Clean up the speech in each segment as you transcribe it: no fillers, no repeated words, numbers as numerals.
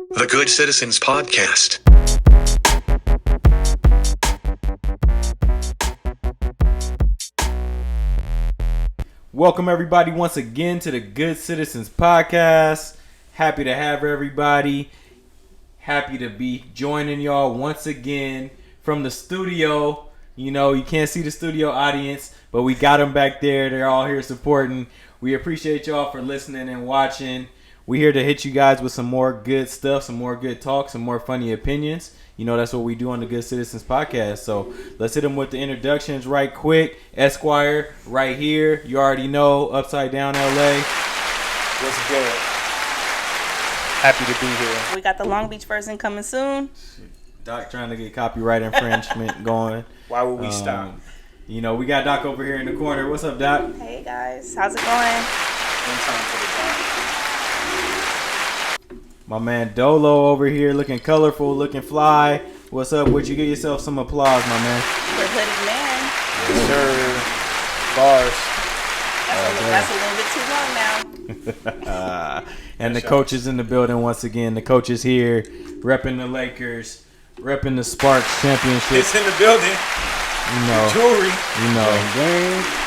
The Good Citizens Podcast. Welcome everybody once again to the Good Citizens Podcast. Happy to have everybody. Happy to be joining y'all once again from the studio. You know, you can't see the studio audience, but we got them back there. They're all here supporting. We appreciate y'all for listening and watching. We're here to hit you guys with some more good stuff, some more good talk, some more funny opinions. You know, that's what we do on the Good Citizens Podcast. So let's hit them with the introductions right quick. Esquire, right here. You already know, Upside Down LA. What's good? Happy to be here. We got the Long Beach version coming soon. Doc trying to get copyright infringement going. Why would we stop? You know, we got Doc over here in the corner. What's up, Doc? Hey guys, how's it going? One time for the job. My man Dolo over here looking colorful, looking fly. What's up? Would you give yourself some applause, my man? For Hooded Man. Yes, sir. Bars. That's a little bit too long now. And the coach is in the building once again. The coach is here, repping the Lakers, repping the Sparks championship. It's in the building. You know, The jewelry. you know,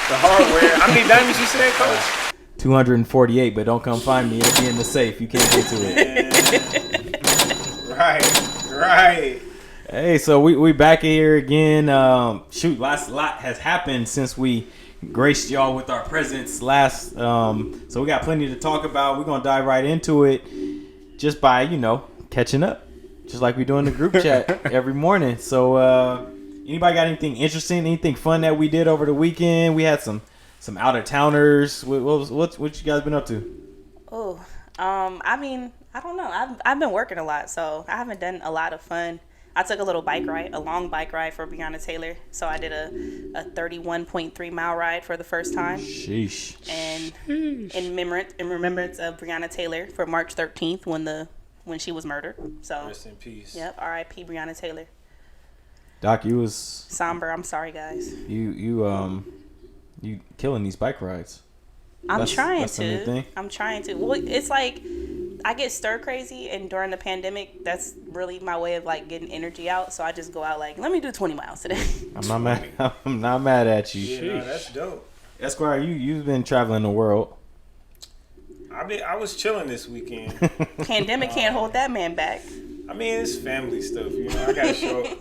The hardware. How many diamonds you said, Coach? 248, but don't come find me. It'll be in the safe. You can't get to it. Right. Hey, so we back here again. Lot has happened since we graced y'all with our presence last. So we got plenty to talk about. We're gonna dive right into it, just by catching up, just like we do in the group chat every morning. So anybody got anything interesting, anything fun that we did over the weekend? We had some out of towners. What you guys been up to? Oh, I mean, I don't know. I've been working a lot, so I haven't done a lot of fun. I took a long bike ride for Breonna Taylor. So I did a 31.3 mile ride for the first time. Sheesh. And in remembrance of Breonna Taylor for March 13th when she was murdered. So Rest in peace. Yep, R.I.P. Breonna Taylor. Doc, you was Somber. I'm sorry, guys. you killing these bike rides. I'm trying the new thing. to. Well, it's like I get stir crazy, and during the pandemic, that's really my way of like getting energy out. So I just go out like, let me do 20 miles today. I'm not mad at you. Yeah, no, that's dope. Esquire, you've been traveling the world. I was chilling this weekend. Pandemic can't hold that man back. I mean, it's family stuff, you know. I gotta show up.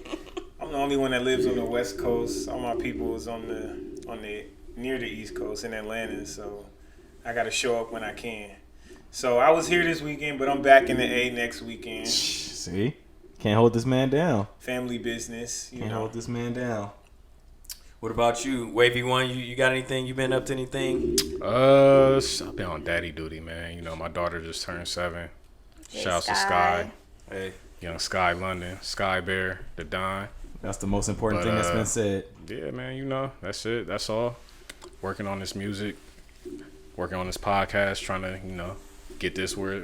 I'm the only one that lives on the West Coast. All my people is on the near the East Coast in Atlanta, so I gotta show up when I can. So I was here this weekend, but I'm back in the A next weekend. See, can't hold this man down. Family business, Can't hold this man down. What about you, Wavy One? You got anything? You been up to anything? I've been on daddy duty, man. You know, my daughter just turned 7. Hey, Shouts to Sky. Hey, Young Sky London. Sky Bear, the Don. that's the most important thing that's been said. Yeah, man, you know, that's it. That's all. Working on this music. Working on this podcast. Trying to, get this where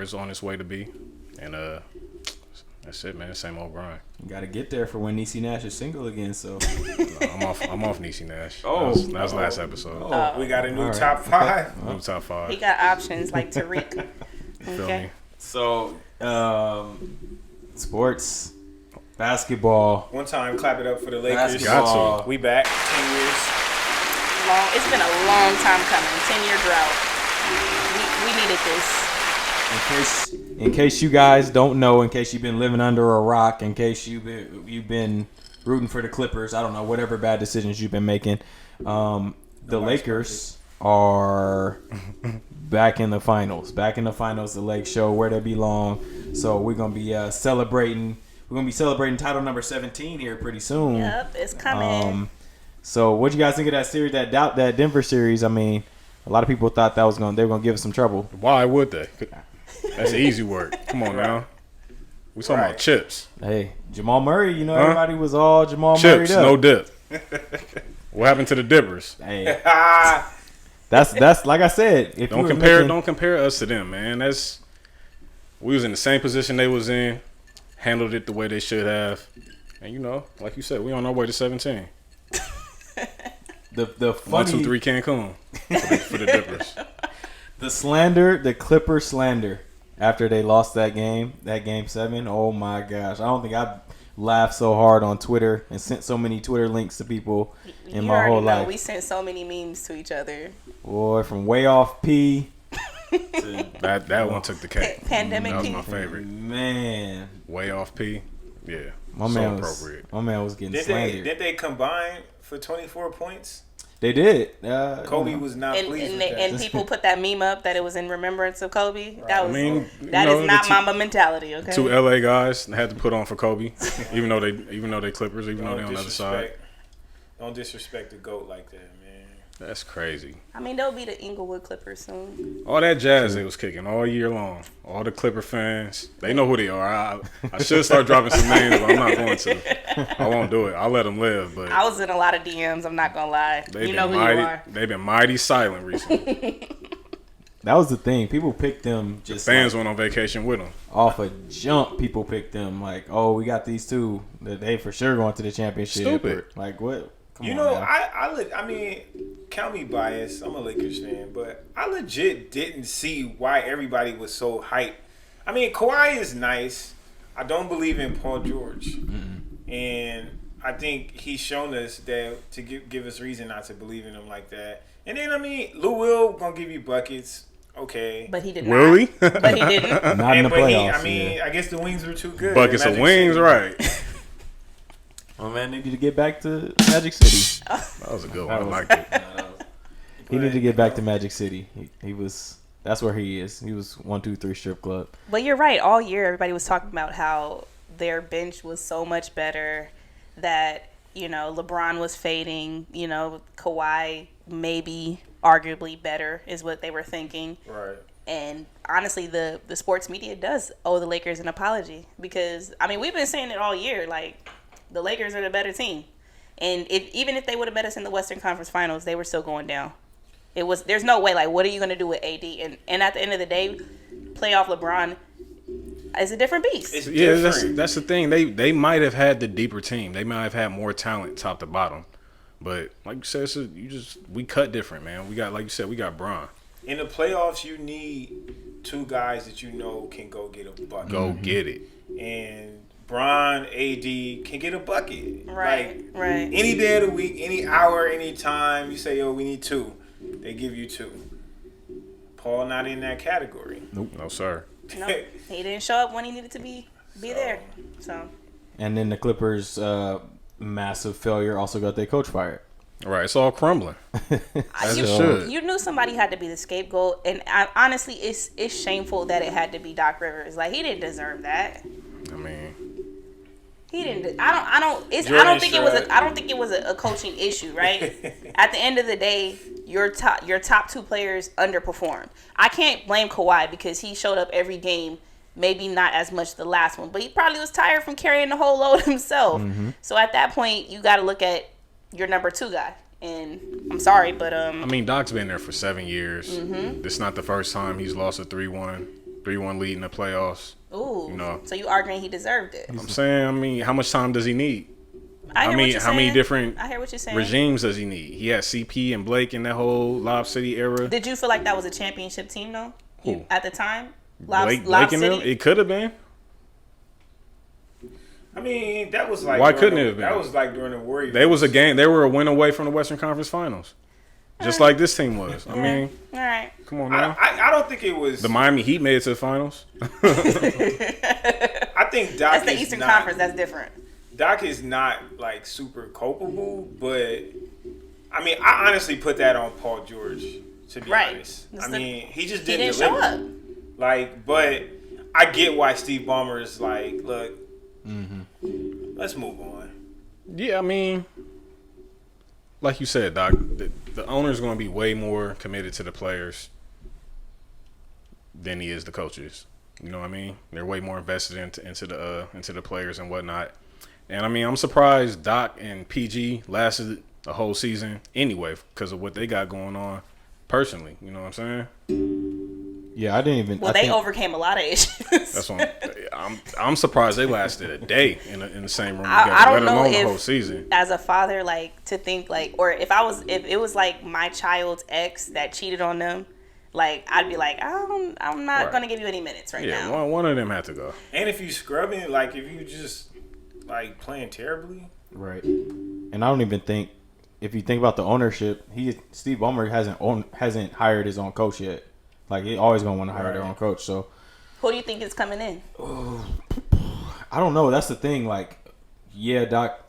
it's on its way to be. And that's it, man. Same old grind. You got to get there for when Niecy Nash is single again. So I'm off Niecy Nash. Oh. That was last episode. We got a new All right. top 5. New top 5. He got options like Tariq. Feel Okay. me? So sports, basketball. One time, clap it up for the Lakers. Basketball. We back 10 years. It's been a long time coming. 10-year drought. We needed this. In case you guys don't know, in case you've been living under a rock, in case you've been rooting for the Clippers, I don't know, whatever bad decisions you've been making, the Lakers are back in the finals. Back in the finals, the Lake Show, where they belong. So we're gonna be celebrating. We're gonna be celebrating title number 17 here pretty soon. Yep, it's coming. So what do you guys think of that series? That Denver series? I mean, a lot of people thought they were gonna give us some trouble. Why would they? That's easy work. Come on now. We talking about chips. Hey, Jamal Murray. Everybody was all Jamal Murray. Chips, no dip. What happened to the dippers? Hey, that's like I said. If Don't compare us to them, man. We was in the same position they was in, handled it the way they should have, and like you said, we on our way to 17. The funny 1, 2, 3 Cancun for the dippers. the slander, the Clipper slander. after they lost that game 7. Oh my gosh, I don't think I've laughed so hard on Twitter and sent so many Twitter links to people in You my already whole know, life. we sent so many memes to each other. Boy, from way off P. That one took the cake. Pandemic That was P. my favorite. Man, Way off P. Yeah. my so man appropriate. was getting slandered. Did they combine for 24 points? They did. Kobe was not pleased with that. And people put that meme up that it was in remembrance of Kobe. That was I mean, that is not Mamba mentality. Okay. Two LA guys had to put on for Kobe, even though they Clippers, even though they on the other side. Don't disrespect the GOAT like that, man. That's crazy. I mean, they'll be the Inglewood Clippers soon. All that jazz they was kicking all year long. All the Clipper fans, they know who they are. I should start dropping some names, but I'm not going to. I won't do it. I'll let them live. But I was in a lot of DMs. I'm not gonna lie. You know who you are. They've been mighty silent recently. That was the thing. People picked them just Fans went on vacation with them. off a jump. People picked them like, oh, we got these two that they for sure going to the championship. Stupid. Or, like what? Come You on know, now. I mean, count me biased. I'm a Lakers fan, but I legit didn't see why everybody was so hyped. I mean, Kawhi is nice. I don't believe in Paul George, and I think he's shown us that to give us reason not to believe in him like that. And then I mean, Lou Will gonna give you buckets, okay? But he did Will not. he? But he didn't. Not in the playoffs. I mean, yeah. I guess the wings were too good. Buckets of Magic wings, City. right? Oh man, they need to get back to Magic City. That was a good one. I That was- liked it. He needed to get back to Magic City. He was. That's where he is. He was 1, 2, 3 strip club. But you're right. All year, everybody was talking about how their bench was so much better. That LeBron was fading. Kawhi maybe arguably better is what they were thinking. Right. And honestly, the sports media does owe the Lakers an apology because, I mean, we've been saying it all year. Like, the Lakers are the better team. And even if they would have met us in the Western Conference Finals, they were still going down. There's no way, like, what are you going to do with AD? And at the end of the day, playoff LeBron is a different beast. It's Yeah, different. that's the thing. They might have had the deeper team. They might have had more talent top to bottom. But like you said, we cut different, man. We got, like you said, we got Bron. In the playoffs, you need two guys that you know can go get a bucket. Go get it. And Bron, AD can get a bucket. Right, Like, right. Any day of the week, any hour, any time, you say, yo, we need two. They give you two. Paul not in that category. No, sir. No, he didn't show up when he needed to be there. So And then the Clippers' massive failure also got their coach fired. All right, it's all crumbling. As it should. you knew somebody had to be the scapegoat, and honestly, it's shameful that it had to be Doc Rivers. Like, he didn't deserve that. I mean, He didn't. I don't think it was a coaching issue, right? At the end of the day, your top two players underperformed. I can't blame Kawhi because he showed up every game. Maybe not as much the last one, but he probably was tired from carrying the whole load himself. Mm-hmm. So at that point, you got to look at your number two guy. And I'm sorry, but I mean, Doc's been there for 7 years. Mm-hmm. This is not the first time he's lost a 3-1 lead in the playoffs. ooh, No. so you arguing he deserved it? I'm saying, I mean, how much time does he need? I hear what you're how many saying. different I hear what you're saying. regimes does he need? He had CP and Blake in that whole Lob City era. Did you feel like that was a championship team though? Who? At the time, Blake Lob and City. them? It could have been. I mean, that was like Why during couldn't the- it have been? That was like during the Warriors. They was a game. They were a win away from the Western Conference Finals, just like this team was. I mean, All right. come on now. I don't think it was. The Miami Heat made it to the finals. I think Doc That's the is Eastern not, Conference. That's different. Doc is not like super culpable, but I mean, I honestly put that on Paul George. To be Right. honest, That's I the- mean, he just He didn't didn't show deliver. up. Like, but I get why Steve Ballmer is like, look, let's move on. Yeah, I mean, like you said, Doc, the owner's going to be way more committed to the players than he is the coaches. You know what I mean? They're way more invested into the players and whatnot. And I mean, I'm surprised Doc and PG lasted the whole season anyway because of what they got going on personally. You know what I'm saying? Yeah, I didn't even. Well, I they think, overcame a lot of issues. That's what I'm surprised they lasted a day in the same room together, I don't let know alone the if- whole season. As a father, like, to think like, or if it was like my child's ex that cheated on them, Like I'd be like, I'm not Right. gonna give you any minutes right Yeah, now. one of them had to go. And if you scrubbing, like if you just like playing terribly, Right. And I don't even think, if you think about the ownership, Steve Ballmer hasn't hired his own coach yet. Like, he always gonna want to hire their own coach. So Who do you think is coming in? I don't know. That's the thing. Like, yeah, Doc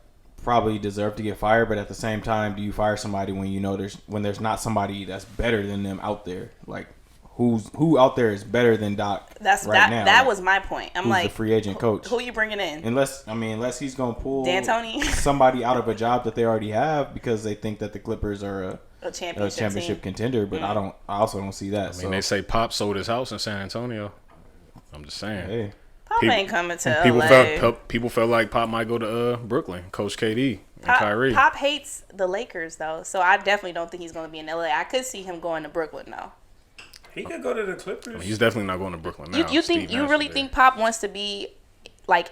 probably deserved to get fired, but at the same time, do you fire somebody when you know there's not somebody that's better than them out there? Like, who out there is better than Doc now? That was my point. I'm who's like, the free agent coach? Who you bringing in? Unless he's gonna pull D'Antoni? somebody out of a job that they already have because they think that the Clippers are a championship contender. But I also don't see that. I mean, they say Pop sold his house in San Antonio. I'm just saying. Hey, Pop ain't coming to People LA. felt like Pop might go to Brooklyn, Coach KD and Kyrie. Pop hates the Lakers though, so I definitely don't think he's going to be in LA. I could see him going to Brooklyn though. he could go to the Clippers. I mean, he's definitely not going to Brooklyn now. You really think Pop wants to be like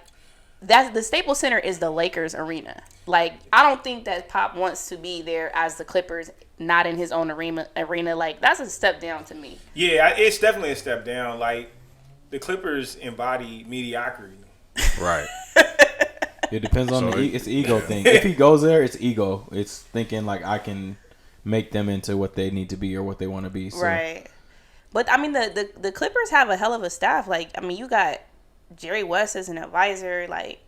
that? The Staples Center is the Lakers arena. Like I don't think that Pop wants to be there as the Clippers, not in his own arena. Like that's a step down to me. Yeah, it's definitely a step down. Like the Clippers embody mediocrity. Right. it depends on it's an ego thing. If he goes there, it's ego. It's thinking like I can make them into what they need to be or what they want to be. So. Right. But I mean, the Clippers have a hell of a staff. Like I mean, you got Jerry West as an advisor. Like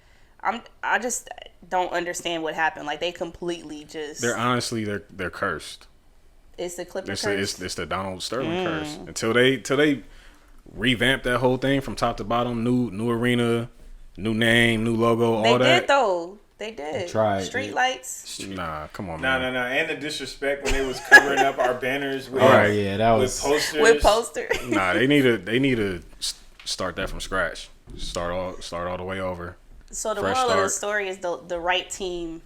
I just don't understand what happened. Like they completely just. They're cursed. It's the Clippers curse. It's the Donald Sterling curse. Until they revamp that whole thing from top to bottom, new arena, new name, new logo, all that. They did though. They did. They tried. Street lights. Nah, come on, No. man. And the disrespect when they was covering up our banners with, that with was posters. With posters. Nah, they need to start that from scratch. Start all the way over. So the Fresh moral of the start. story is the right team,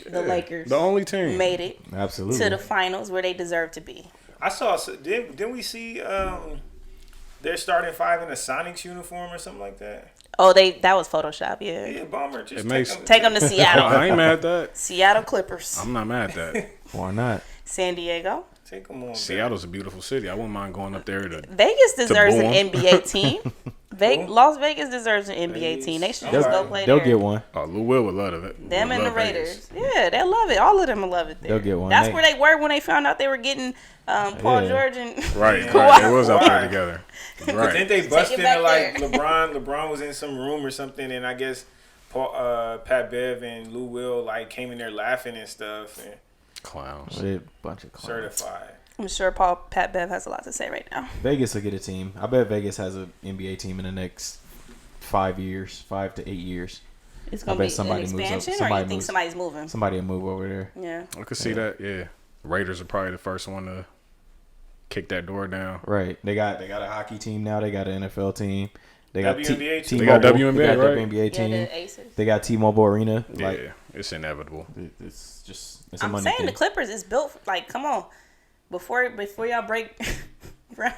the Lakers, The only team. made it absolutely to the finals where they deserve to be. I saw. Didn't we see their starting five in a Sonics uniform or something like that? Oh, that was Photoshop. Yeah. Yeah, Bomber. Just It makes- Take them to No, Seattle. I ain't mad at that. Seattle Clippers. I'm not mad at that. Why not? San Diego. Take them on. Seattle's a beautiful city. I wouldn't mind going up there to. Vegas deserves boo an 'em. NBA team. Las Vegas deserves an NBA team. They should just go play They'll there. get one. Oh, Lou Will would love it. Them Would and the love Vegas. Raiders. Yeah, they'll love it. All of them will love it there. They'll get one. That's where they were when they found out they were getting Paul Yeah. George and Right, Kawhi. they was out there together. Didn't Right. they bust Take it into back like there. LeBron? LeBron was in some room or something, and I guess Pat Bev and Lou Will like came in there laughing and stuff and Clowns. A bunch of clowns. certified. I'm sure Pat Bev has a lot to say right now. Vegas will get a team. I bet Vegas has an NBA team in the next 5 years, 5 to 8 years. It's I gonna bet be somebody an moves up. expansion, or Somebody you think moves. somebody's moving? Somebody will move over there. Yeah. I could see that. Yeah, Raiders are probably the first one to kick that door down. Right. They got a hockey team now. They got an NFL team. They got WNBA team. They got T-Mobile. WNBA, They got right? WNBA Yeah, team. the Aces. They got T-Mobile Arena. Yeah, Like it's inevitable. it's just it's a I'm money saying thing. the Clippers is built like, come on, before y'all break ground.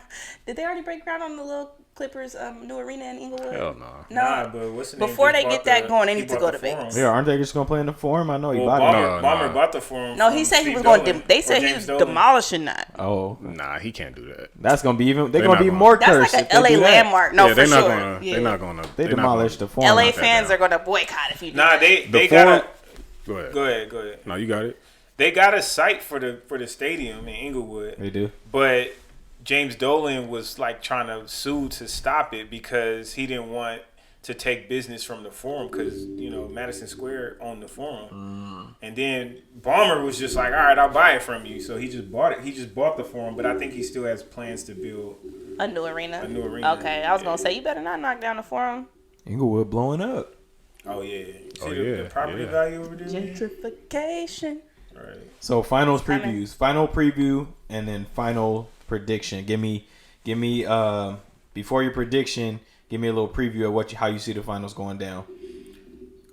Did they already break ground on the little Clippers new arena in Inglewood? Hell no. No. Nah, but what's the name? Before Just they get bought that the- going, they he need to bought go the to Vegas. Forum. Yeah, aren't they just gonna play in the Forum? I know he Well, bought it. Bomber No. bought the Forum. No, from he said he Steve was going Dolan, to. They or said he James was Dolan. demolishing that. Oh, Nah, he can't do that. that's gonna be even. They're They gonna not be gonna- more That's cursed. like if an they LA do that. landmark. No, yeah, for they're not sure. gonna. Yeah. They're not gonna. They they're not demolished gonna- the Forum. LA knock that fans down. are going to boycott if you do Nah, that. they The got Forum. a. Go ahead. Go ahead. No, you got it. They got a site for the stadium in Inglewood, They do. but James Dolan was like trying to sue to stop it because he didn't want to take business from the Forum because Madison Square owned the Forum, and then Ballmer was just like, all right, I'll buy it from you. So he just bought it. He just bought the Forum, but I think he still has plans to build. A new arena. A new arena. Okay, I was going Yeah. to say, you better not knock down the Forum. Inglewood blowing up. Oh yeah, Oh, see yeah, the property yeah. value over there. Gentrification. Right. So finals I mean- previews, final preview, and then final prediction. Give me before your prediction. Give me a little preview of how you see the finals going down.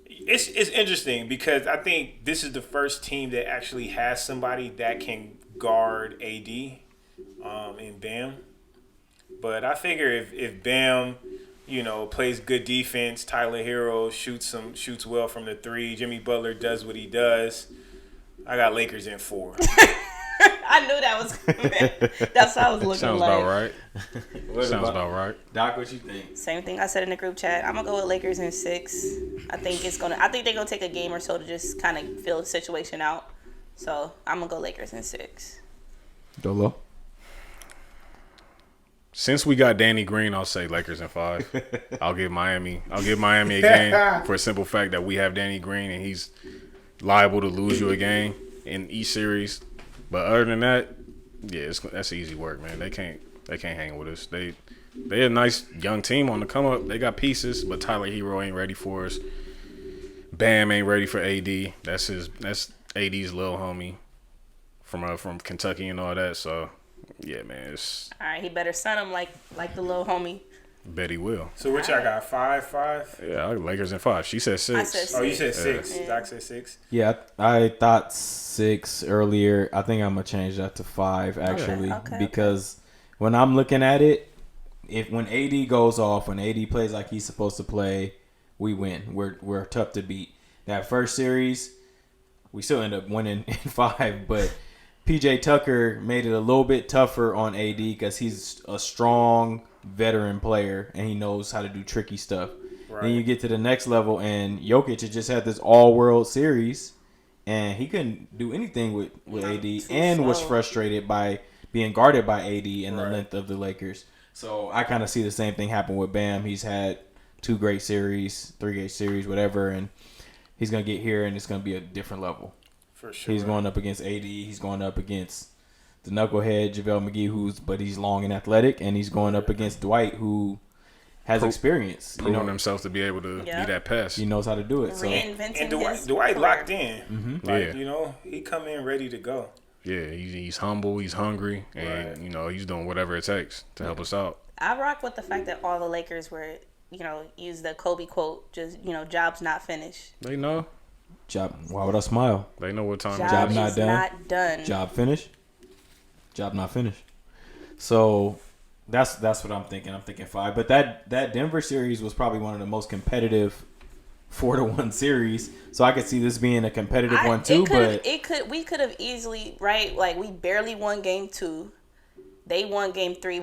It's interesting because I think this is the first team that actually has somebody that can guard AD in Bam. But I figure if Bam, plays good defense, Tyler Hero shoots well from the three, Jimmy Butler does what he does, I got Lakers in 4. I knew that was coming. That's what I was looking Sounds like. about right. Sounds about right. Doc, what you think? Same thing I said in the group chat. I'm gonna go with Lakers in 6. I think they're gonna take a game or so to just kind of feel the situation out. So I'm gonna go Lakers in 6. Dolo. Since we got Danny Green, I'll say Lakers in 5. I'll give Miami a game for a simple fact that we have Danny Green and he's liable to lose you a game in each series. But other than that, yeah, that's easy work, man. They can't hang with us. They a nice young team on the come up. They got pieces, but Tyler Hero ain't ready for us. Bam ain't ready for AD. That's AD's little homie from Kentucky and all that. So yeah, man, All right, he better son him like the little homie. bet he will. So what y'all got? 5? Yeah, Lakers in 5. She said 6. I said 6. Oh, you said 6. Yeah. Doc said 6. Yeah, I thought 6 earlier. I think I'm gonna change that to 5 actually, Okay. because when I'm looking at it, when AD goes off, when AD plays like he's supposed to play, we win. We're tough to beat. That first series, we still end up winning in 5, but PJ Tucker made it a little bit tougher on AD because he's a strong veteran player and he knows how to do tricky stuff. Right. Then you get to the next level and Jokic had just had this all-world series and he couldn't do anything with AD and was frustrated by being guarded by AD and the length of the Lakers. So I kind of see the same thing happen with Bam. He's had 2 great series, 3 great series, whatever, and he's going to get here and it's going to be a different level. For sure. He's going up against AD. He's going up against the knucklehead JaVale McGee, but he's long and athletic, and he's going up against Dwight, who has experience, proving himself to be able to be that pest. He knows how to do it. So Reinventing and Dwight locked in. Mm-hmm. Like, Yeah. you know, he come in ready to go. Yeah, he's humble, he's hungry, and you know he's doing whatever it takes to help us out. I rock with the fact that all the Lakers were, use the Kobe quote, just, job's not finished. They know. job. Why would I smile? They know what time. Job not is done. not done. Job finished. Job not finished. So that's what I'm thinking. I'm thinking 5. But that Denver series was probably one of the most competitive 4-1 series. So I could see this being a competitive one too. We could have easily, right? Like, we barely won game 2. They won game 3.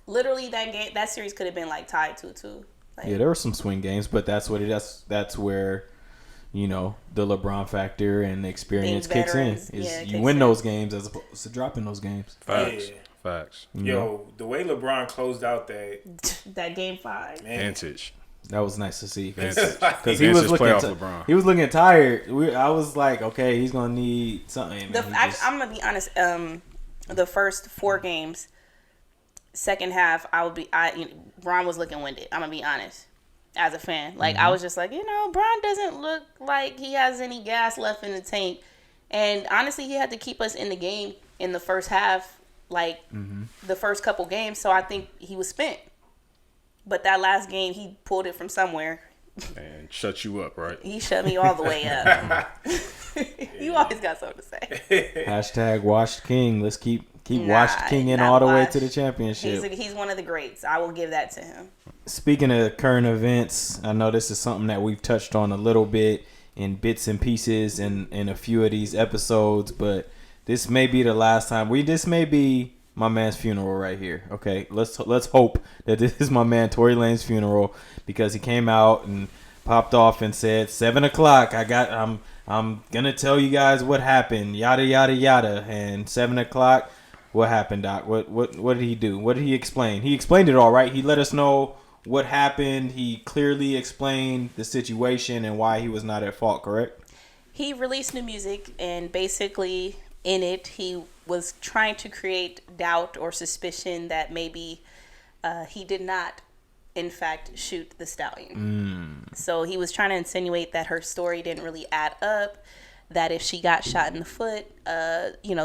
Literally that series could have been like tied 2-2. Like, yeah, there were some swing games, but that's what it is. That's where, the LeBron factor and the experience kicks in. You win those games as opposed to dropping those games. Facts. Yeah. Facts. Yo, the way LeBron closed out that game 5. man, Vintage. That was nice to see Vintage. because he was looking. LeBron. He was looking tired. I was like, okay, he's gonna need something. I'm gonna be honest. The first 4 games, second half, Bron was looking winded. I'm gonna be honest, as a fan. Like, I was just like, Bron doesn't look like he has any gas left in the tank. And honestly, he had to keep us in the game in the first half, like the first couple games. So I think he was spent. But that last game, he pulled it from somewhere. And shut you up, right? He shut me all the way up. You always got something to say. Hashtag Washed King. Let's keep Washed King in all the way to the championship. He's one of the greats. I will give that to him. Speaking of current events, I know this is something that we've touched on a little bit in bits and pieces in a few of these episodes, but this may be the last time. This may be my man's funeral right here. Okay, let's hope that this is my man Tory Lanez funeral, because he came out and popped off and said 7:00. I'm gonna tell you guys what happened. Yada yada yada. And 7:00. What happened, Doc? What did he do? What did he explain? He explained it all, right? He let us know what happened. He clearly explained the situation and why he was not at fault. Correct? He released new music, and basically in it, he was trying to create doubt or suspicion that maybe he did not, in fact, shoot the stallion. So he was trying to insinuate that her story didn't really add up, that if she got shot in the foot,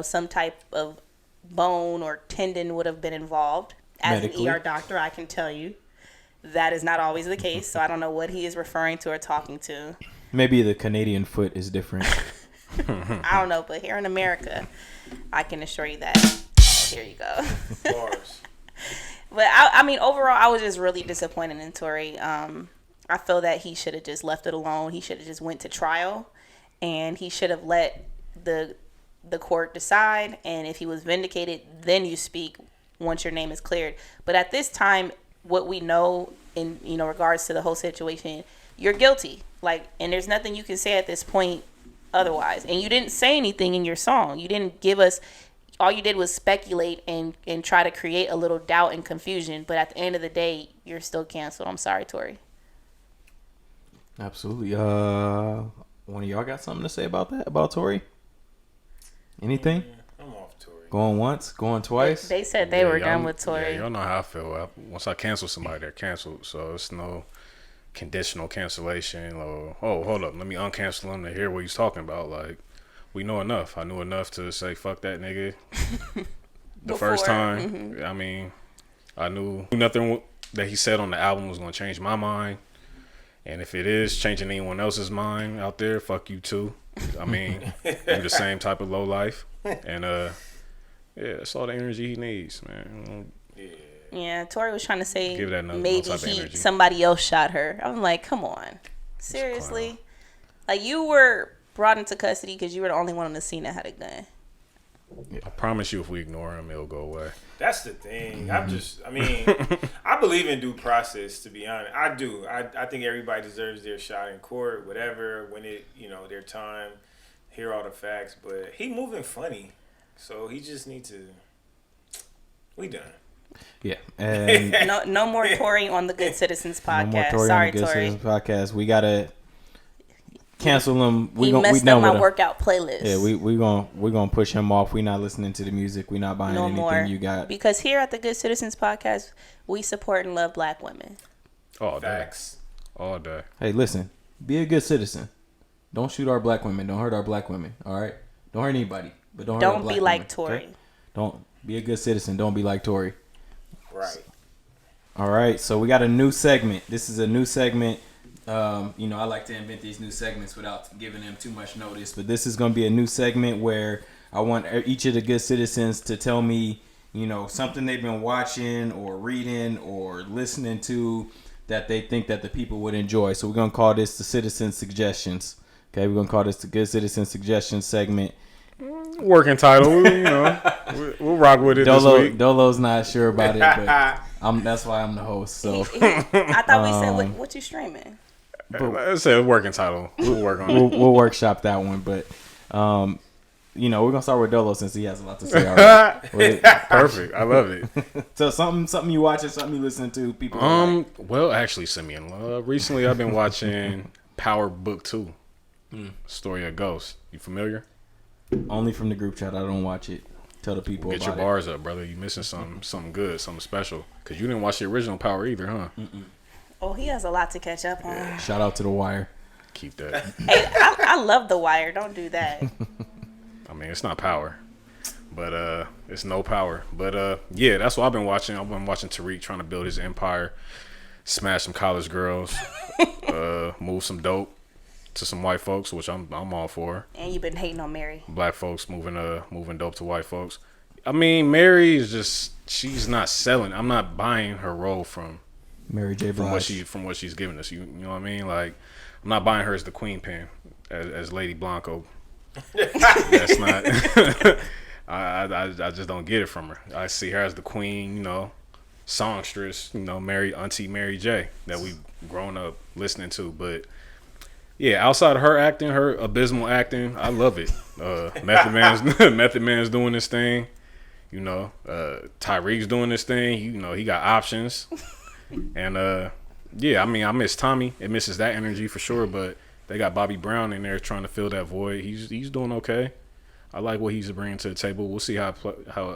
some type of bone or tendon would have been involved. As Medically. an ER doctor, I can tell you that is not always the case. So I don't know what he is referring to or talking to. Maybe the Canadian foot is different. I don't know, but here in America, I can assure you that. Here you go. bars. But overall, I was just really disappointed in Tory. I feel that he should have just left it alone. He should have just went to trial, and he should have let the court decide, and if he was vindicated, then you speak once your name is cleared. But at this time, what we know in regards to the whole situation, you're guilty. Like, and there's nothing you can say at this point otherwise. And you didn't say anything in your song. You didn't give us. All you did was speculate and try to create a little doubt and confusion. But at the end of the day, you're still canceled. I'm sorry, Tory. Absolutely. One of y'all got something to say about that? About Tory? Anything? I'm off Tory. Going once? Going twice? They said they were done with Tory. Yeah, y'all know how I feel. Once I cancel somebody, they're canceled. So it's no conditional cancellation or, oh, hold up, let me uncancel him to hear what he's talking about. Like, we know enough. I knew enough to say, fuck that nigga. The first time. Mm-hmm. I mean, I knew nothing that he said on the album was going to change my mind. And if it is changing anyone else's mind out there, fuck you too. I mean, you're the same type of low life. And, yeah, that's all the energy he needs, man. Yeah, Tory was trying to say maybe energy. Somebody else shot her. I'm like, come on. Seriously? Like, you were brought into custody because you were the only one on the scene that had a gun. I promise you, if we ignore him, it'll go away. That's the thing. I believe in due process, to be honest. I do. I think everybody deserves their shot in court, whatever, when it, their time, hear all the facts. But he moving funny. So he just need to, we done. Yeah. And no more Tory on the Good Citizens podcast. No more Tory Sorry, on the Good Tory. Citizens podcast. We got to cancel him. We messed up my workout playlist. Yeah, we gonna push him off. We not listening to the music. We not buying anything more. You got. Because here at the Good Citizens podcast, we support and love black women. All day. Facts. All day. Hey, listen. Be a good citizen. Don't shoot our black women. Don't hurt our black women. All right. Don't hurt anybody. But don't hurt our black women. Don't be like Tory. Okay? Don't be a good citizen. Don't be like Tory. Right. All right. So we got a new segment. This is a new segment. I like to invent these new segments without giving them too much notice. But this is going to be a new segment where I want each of the good citizens to tell me, something they've been watching or reading or listening to that they think that the people would enjoy. So we're going to call this the Citizen Suggestions. Okay, we're going to call this the Good Citizen Suggestions segment. Working title, we'll rock with it this week. Dolo's not sure about it, but that's why I'm the host. So I thought we said, what you streaming? Let's say a working title. We'll work on it. We'll workshop that one, but we're gonna start with Dolo since he has a lot to say already. Perfect. I love it. So something you watching, something you listen to, people. Well, actually, Simeon, recently I've been watching Power Book 2, Story of Ghosts. You familiar? Only from the group chat. I don't watch it. Tell the people. Get your bars up, brother. You missing something good, something special. Because you didn't watch the original Power either, huh? Mm-mm. Oh, he has a lot to catch up on. Yeah. Shout out to The Wire. Keep that. Hey, I love The Wire. Don't do that. I mean, it's not Power, but it's no Power. But yeah, that's what I've been watching. I've been watching Tariq trying to build his empire, smash some college girls, move some dope to some white folks, which I'm all for. And you've been hating on Mary. Black folks moving dope to white folks. I mean, Mary is just, she's not selling. I'm not buying her role from Mary J. Blige. From what she's giving us. You know what I mean? Like, I'm not buying her as the queen pin, as Lady Blanco. That's not. I just don't get it from her. I see her as the queen, songstress, Auntie Mary J. that we've grown up listening to. But yeah, outside of her acting, her abysmal acting, I love it. Method Man's doing this thing. Tyreek's doing this thing. He got options. And yeah, I mean, I miss Tommy. It misses that energy for sure. But they got Bobby Brown in there trying to fill that void. He's doing okay. I like what he's bringing to the table. We'll see how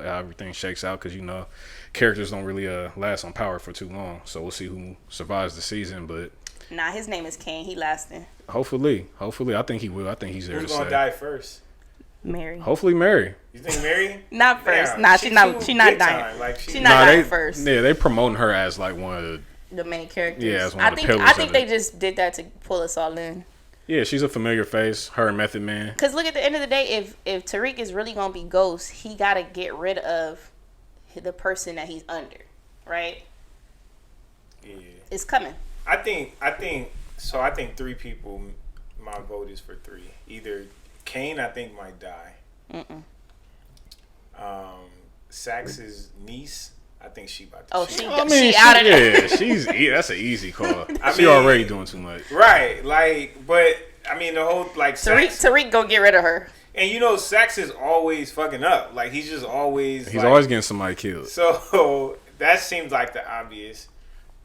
everything shakes out because characters don't really last on Power for too long. So we'll see who survives the season. But nah, his name is Kane. He lasting. Hopefully, I think he will. I think he's there to Who's stay. gonna die first? Mary. Hopefully, Mary. You think Mary? Not first. Yeah, nah, she's not dying. Like she's not dying first. Yeah, they promoting her as like one of the main characters. Yeah, as one of the pillars. I think they just did that to pull us all in. Yeah, she's a familiar face. Her and Method Man. Because look, at the end of the day, if Tariq is really gonna be Ghost, he gotta get rid of the person that he's under, right? Yeah, it's coming. I think 3 people. My vote is for 3. Either Kane, I think, might die. Sax's niece, I think she about to. Oh, shit. she out of there. Yeah, that's an easy call. She mean, already doing too much. Right, like, but I mean, the whole like Tariq go get rid of her. And you know, Sax is always fucking up. Like he's just always. He's always getting somebody killed. So that seems like the obvious.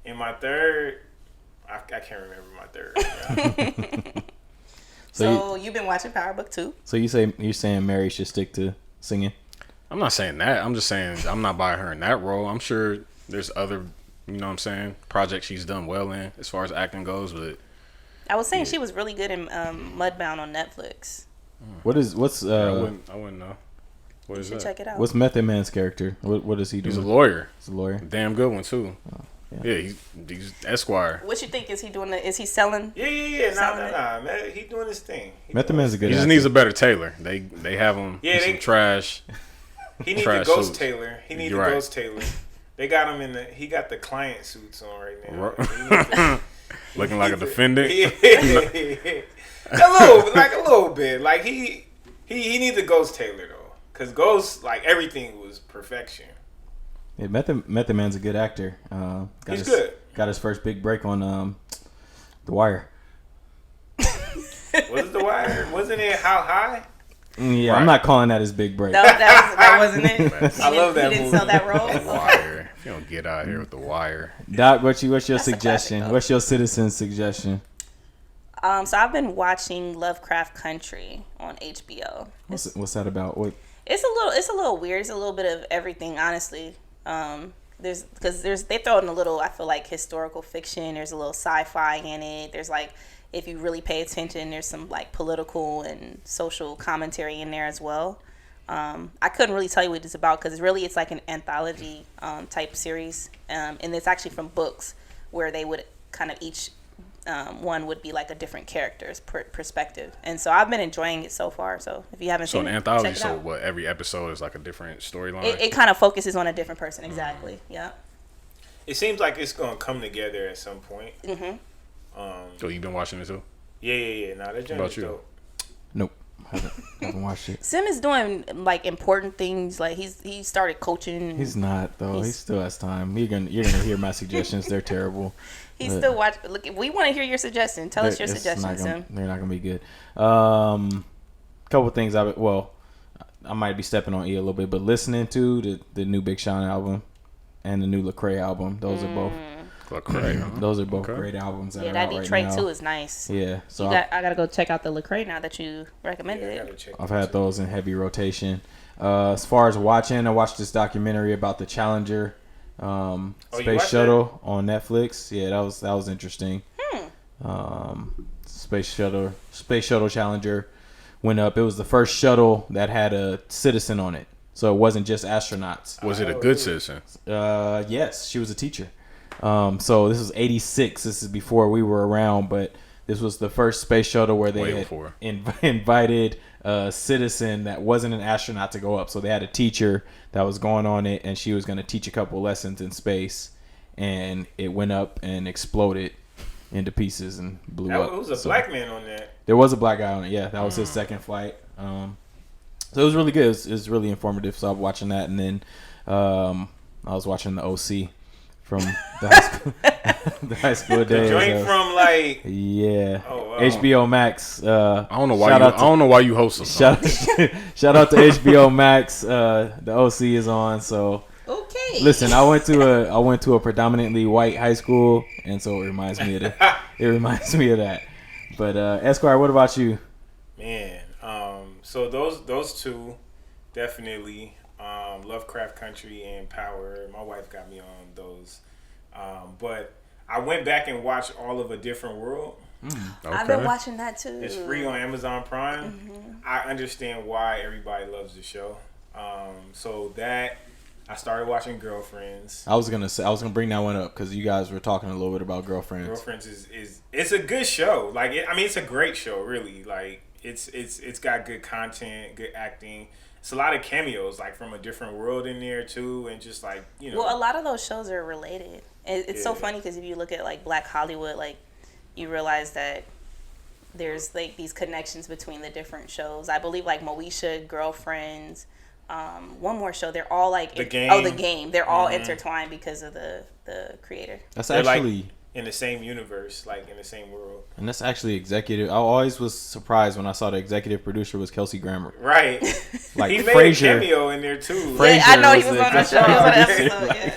And my third, I can't remember my third. Right. So you've been watching Power Book 2? So you're saying Mary should stick to singing? I'm not saying that. I'm just saying I'm not buying her in that role. I'm sure there's other, projects she's done well in as far as acting goes. But I was saying she was really good in Mudbound on Netflix. What's I wouldn't know. What is that? Check it out. What's Method Man's character? What does he do? He's a lawyer. He's a lawyer. Damn good one too. Yeah, he's Esquire. What you think? Is he doing? Is he selling? Yeah. Nah. Man, he doing his thing. Method Man's a good. He just actor. needs a better tailor. They have him in some trash. He needs a ghost suits. tailor. Ghost tailor. They got him he got the client suits on right now. Looking like a defendant. Yeah. a little bit. Like he needs a ghost tailor though, because Ghost, like, everything was perfection. Yeah, Method Man's a good actor. He's good. Got his first big break on The Wire. Was it The Wire? Wasn't it How High? Yeah, Right. I'm not calling that his big break. No, that wasn't it. I love that He didn't movie. sell that role. The Wire. If you don't get out here with The Wire. Doc, what's your That's a suggestion? classic, though. What's your citizen suggestion? So I've been watching Lovecraft Country on HBO. What's that about? What? It's a little weird. It's a little bit of everything, honestly. They throw in a little, I feel like, historical fiction. There's a little sci-fi in it. There's like, if you really pay attention, there's some like political and social commentary in there as well. I couldn't really tell you what it's about because it's like an anthology type series, and it's actually from books where they would kind of each one would be like a different character's perspective, and so I've been enjoying it so far. So if you haven't So seen an it, anthology. check it So out. what? Every episode is like a different storyline. It kind of focuses on a different person, exactly. Yeah. It seems like it's gonna come together at some point. Mm-hmm. So you've been watching it too? Yeah. Nah, that joint About is you? dope. Nope, haven't watched it. Sim is doing like important things. Like he started coaching. He's not though. He still has time. You're gonna hear my suggestions. They're terrible. He's still watching. Look, we want to hear your suggestion. Tell us your suggestions, Sim. They're not gonna be good. Couple things I might be stepping on E a little bit, but listening to the new Big Sean album and the new Lecrae album, those are both. Lecrae, huh? Those are both Okay. great albums. That Yeah, are that out right Detroit now. too is nice. Yeah, so I gotta go check out the Lecrae now that you recommended Yeah, I it. gotta check I've that had too. those in heavy rotation. As far as watching, I watched this documentary about the Challenger you space watched shuttle on Netflix. Yeah, that was interesting. Space shuttle Challenger went up. It was the first shuttle that had a citizen on it, so it wasn't just astronauts. Was it a good citizen? Yes, she was a teacher. So this was 86. This is before we were around, but this was the first space shuttle where they Way had before. invited a citizen that wasn't an astronaut to go up. So they had a teacher that was going on it, and she was going to teach a couple lessons in space, and it went up and exploded into pieces and blew up. It was a So black man on that. there was a black guy on it. Yeah, that was his second flight. So it was really good. It was really informative. So I was watching that, and then I was watching the OC from the high school The days. joint from like Yeah. Oh, wow. HBO Max. I don't know why I don't know why you host us. Shout out to HBO Max. The OC is on. So Okay. listen, I went to a predominantly white high school, and so it reminds me of that. But Esquire, what about you? Man, so those two definitely, Lovecraft Country and Power. My wife got me on those, but I went back and watched all of A Different World. I've been watching that too. It's free on Amazon Prime. Mm-hmm. I understand why everybody loves the show. So that I started watching Girlfriends. I was gonna bring that one up because you guys were talking a little bit about Girlfriends. Girlfriends is it's a good show. Like it's a great show, really. Like it's got good content, good acting. It's a lot of cameos, like from A Different World in there too, and just like Well, a lot of those shows are related. It's so Yeah. funny because if you look at like Black Hollywood, like you realize that there's like these connections between the different shows. I believe like Moesha, Girlfriends, one more show. They're all like The Game. Oh, The Game. They're all intertwined because of the creator. That's They're actually like in the same universe, like in the same world. and that's actually executive. I always was surprised when I saw the executive producer was Kelsey Grammer. Right. Like He made Frasier. a cameo in there too. Yeah, I know he was was the on the show. He was on the episode. Like, Yeah.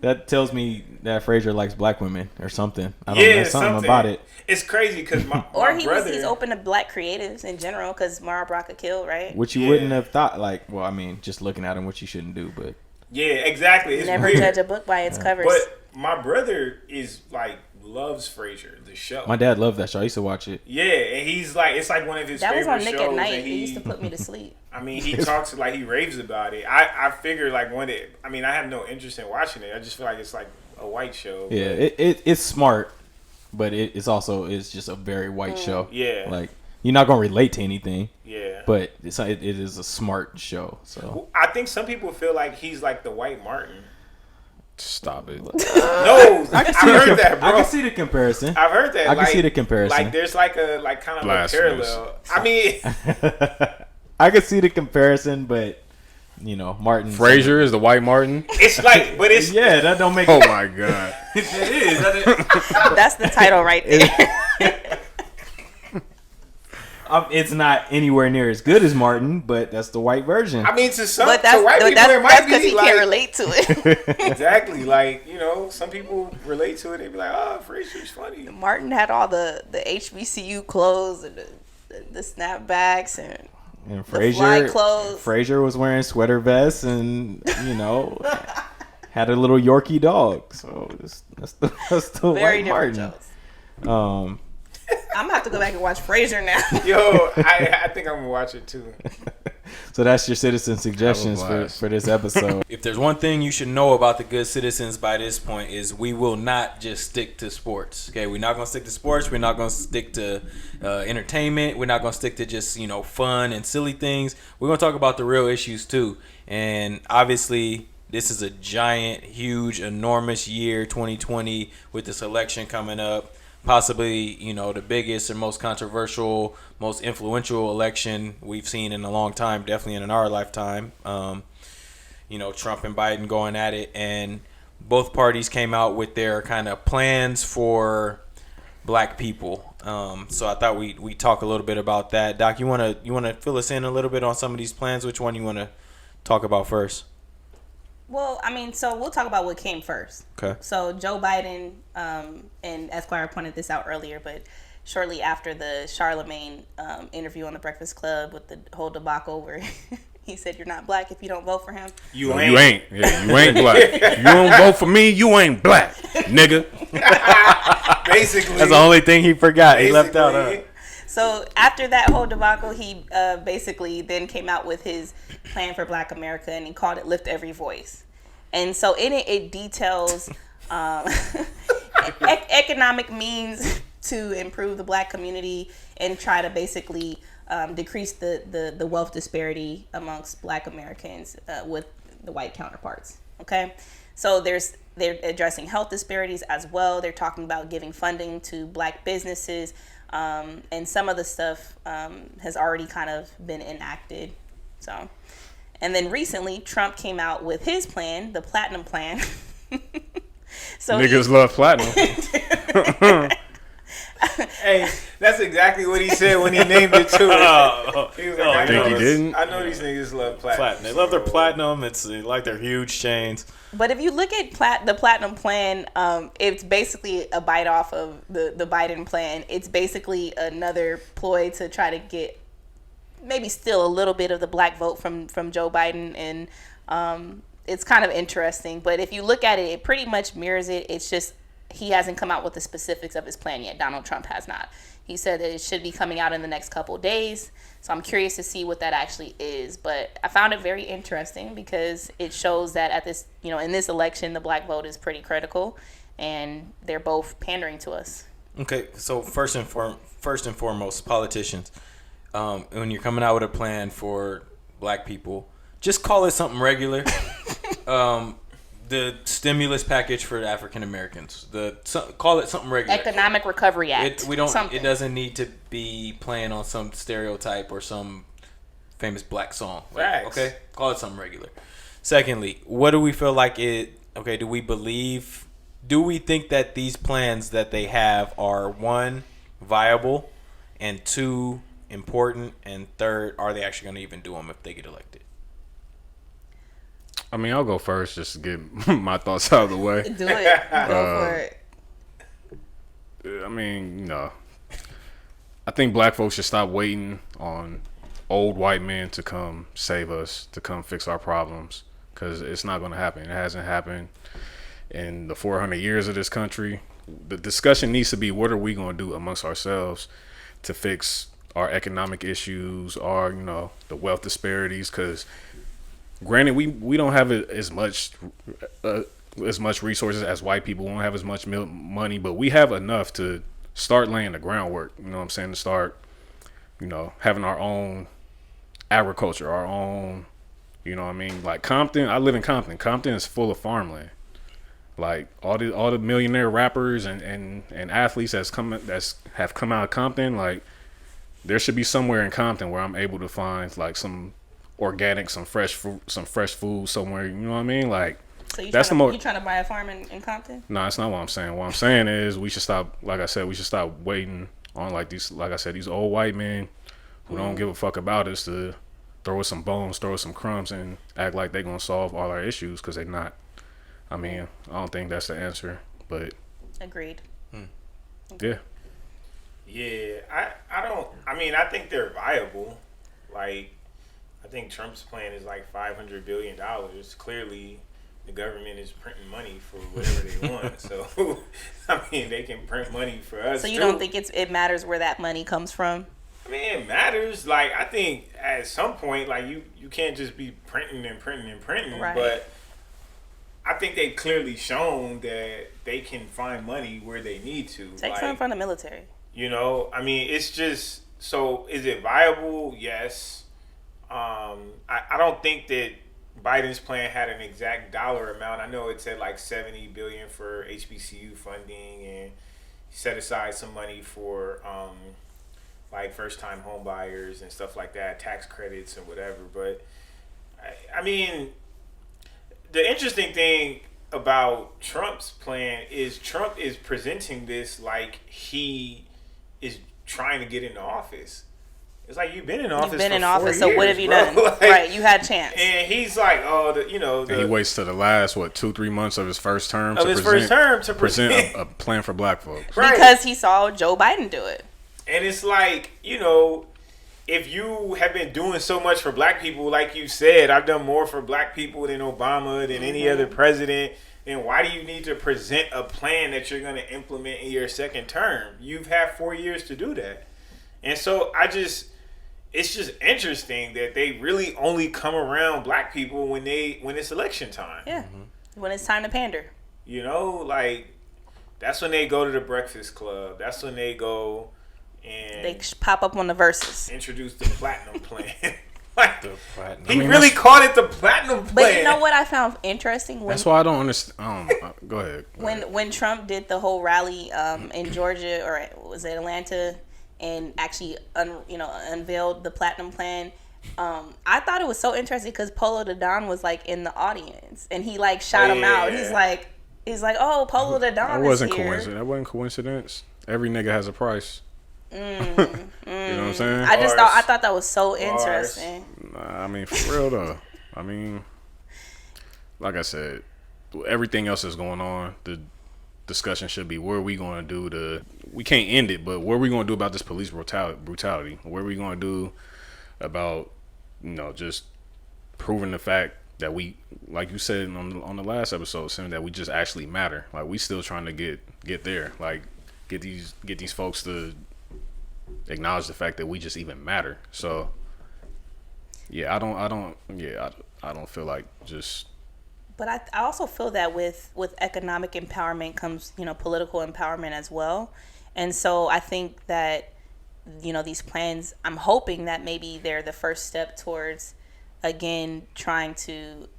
That tells me that Frasier likes black women or something. I don't know. Yeah, There's something about it. It's crazy because my Or brother. he's open to black creatives in general because Mara Brock killed, right? Which you wouldn't have thought. Like, well, I mean, just looking at him, which you shouldn't do. But Yeah, exactly. It's Never weird. judge a book by its covers. But my brother is like loves Frasier, the show. my dad loved that show. I used to watch it. Yeah, and he's like, it's like one of his That was favorite on Nick shows. at Night. And It used to put me to sleep. I mean, he talks like he raves about it. I figure like I mean, I have no interest in watching it. I just feel like it's like a white show. Yeah, but it's smart, but it's also just a very white show. Yeah. Like you're not gonna relate to anything, yeah. but it is a smart show. So I think some people feel like he's like the white Martin. Stop it. No, I can I see heard that, bro. I can see the comparison. I've heard that. I can see the comparison. Like there's like a kind of a Blasphemous. parallel. I mean, I can see the comparison, but you know, Martin Frasier is the white Martin. it's like, but it's Yeah, that don't make Oh my god. it is. That's the title right there. It's not anywhere near as good as Martin, but that's the white version. I mean, to some But that's to white people, that's it might because be he like can't relate to it. exactly like some people relate to it. They be like, "Oh, Frasier's funny." Martin had all the HBCU clothes and the snapbacks and And fly clothes. Frasier was wearing sweater vests and had a little Yorkie dog. So that's the very white different Martin. shows. I'm gonna have to go back and watch Frasier now. Yo, I think I'm gonna watch it too. So that's your citizen suggestions Have a blast. for this episode. If there's one thing you should know about the good citizens by this point is we will not just stick to sports. Okay, we're not gonna stick to sports. We're not gonna stick to entertainment. We're not gonna stick to just fun and silly things. We're gonna talk about the real issues too. And obviously, this is a giant, huge, enormous year, 2020, with this election coming up. Possibly, the biggest and most controversial, most influential election we've seen in a long time, definitely in our lifetime. Trump and Biden going at it, and both parties came out with their kind of plans for black people. So I thought we talk a little bit about that. Doc, you wanna fill us in a little bit on some of these plans? Which one you wanna talk about first? Well, I mean, so we'll talk about what came first. Okay. So Joe Biden, and Esquire pointed this out earlier, but shortly after the Charlemagne interview on the Breakfast Club with the whole debacle where he said, "You're not black if you don't vote for him." You You ain't. ain't. Yeah, you ain't black. If you don't vote for me, you ain't black, nigga. Basically, That's the only thing he forgot. He left out. basically, So after that whole debacle, he basically then came out with his plan for Black America, and he called it "Lift Every Voice." And so in it details economic means to improve the Black community and try to basically decrease the wealth disparity amongst Black Americans with the white counterparts. Okay, so they're addressing health disparities as well. They're talking about giving funding to Black businesses. And some of the stuff has already kind of been enacted. So, and then recently, Trump came out with his plan, the Platinum Plan. So Niggas love platinum. hey, that's exactly what he said when he named it too. He was like, think he didn't? I know these niggas love platinum. They love their platinum. It's like their huge chains. But if you look at the Platinum Plan, it's basically a bite off of the Biden plan. It's basically another ploy to try to get maybe still a little bit of the Black vote from Joe Biden. And it's kind of interesting. But if you look at it, it pretty much mirrors it. It's just he hasn't come out with the specifics of his plan yet. Donald Trump has not. He said that it should be coming out in the next couple of days. So I'm curious to see what that actually is. But I found it very interesting because it shows that at this, in this election, the Black vote is pretty critical, and they're both pandering to us. Okay, so first and foremost, politicians, when you're coming out with a plan for Black people, just call it something regular. the stimulus package for African Americans. Call it something regular. Economic Recovery Act. It doesn't need to be playing on some stereotype or some famous black song. Facts. Okay, call it something regular. Secondly, what do we feel like it? Okay, do we think that these plans that they have are, one, viable, and two, important, and third, are they actually going to even do them if they get elected? I mean, I'll go first just to get my thoughts out of the way. Do it. Go for it. I mean, I think black folks should stop waiting on old white men to come save us, to come fix our problems, because it's not going to happen. It hasn't happened in the 400 years of this country. The discussion needs to be, what are we going to do amongst ourselves to fix our economic issues, our, the wealth disparities, because granted, we don't have as much resources as white people. We don't have as much money, but we have enough to start laying the groundwork. You know what I'm saying? To start, having our own agriculture, our own, Like Compton, I live in Compton. Compton is full of farmland. Like all the millionaire rappers and athletes have come out of Compton. Like there should be somewhere in Compton where I'm able to find like some organic, some fresh food somewhere. You know what I mean? Like, so you that's trying to buy a farm in Compton? No, that's not what I'm saying. What I'm saying is we should stop. Like I said, we should stop waiting on these old white men who don't give a fuck about us to throw us some bones, throw us some crumbs, and act like they're gonna solve all our issues, because they're not. I mean, I don't think that's the answer, but agreed. Yeah. Yeah, I don't. I mean, I think they're viable. Like, I think Trump's plan is like $500 billion. Clearly, the government is printing money for whatever they want. So, I mean, they can print money for us. So you too. don't think it matters where that money comes from? I mean, it matters. Like, I think at some point, like you can't just be printing and printing and printing. Right. But I think they've clearly shown that they can find money where they need to. Take some from the military. I mean, it's just, so is it viable? Yes. I don't think that Biden's plan had an exact dollar amount. I know it said like $70 billion for HBCU funding, and set aside some money for like first-time home buyers and stuff like that, tax credits and whatever. But I mean, the interesting thing about Trump's plan is Trump is presenting this like he is trying to get into office. It's like you've been in office. So what have you done? Like, right, you had a chance. And he's like, and he waits to the last 2-3 months of his first term to present a plan for black folks. Right. Because he saw Joe Biden do it. And it's like, if you have been doing so much for black people, like you said, I've done more for black people than Obama, than any other president. Then why do you need to present a plan that you're going to implement in your second term? You've had 4 years to do that. And so it's just interesting that they really only come around black people when it's election time. Yeah. When it's time to pander. Like that's when they go to the Breakfast Club. That's when they go and they pop up on the verses. Introduce the platinum plan. Like, The platinum. he really called it the platinum plan. But you know what I found interesting? That's why I don't understand. Go ahead. When Trump did the whole rally in Georgia, or was it Atlanta, and actually unveiled the platinum plan, I thought it was so interesting because Polo the Don was like in the audience, and he like shot him out. He's like, oh, Polo the Don That wasn't is here. coincidence. That wasn't coincidence. Every nigga has a price. You know what I'm saying? I thought that was so interesting. Nah, I mean, for real though. I mean, like I said, everything else is going on. The discussion should be, what are we going to do we can't end it, but what are we going to do about this police brutality? What are we going to do about, just proving the fact that we, like you said on the last episode, saying that we just actually matter. Like, we still trying to get there. Like, get these folks to acknowledge the fact that we just even matter. So yeah, I don't feel like just. But I also feel that with economic empowerment comes, political empowerment as well. And so I think that, these plans, I'm hoping that maybe they're the first step towards, again, trying to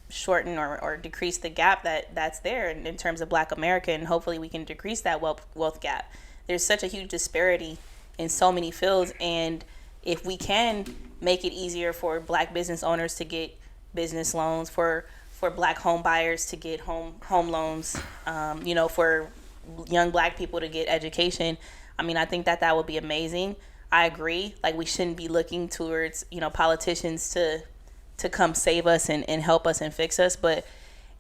shorten or decrease the gap that's there in terms of Black America, and hopefully we can decrease that wealth gap. There's such a huge disparity in so many fields, and if we can make it easier for Black business owners to get business loans, for Black home buyers to get home loans, for young Black people to get education, I mean, I think that would be amazing. I agree. Like, we shouldn't be looking towards, politicians to come save us and help us and fix us. But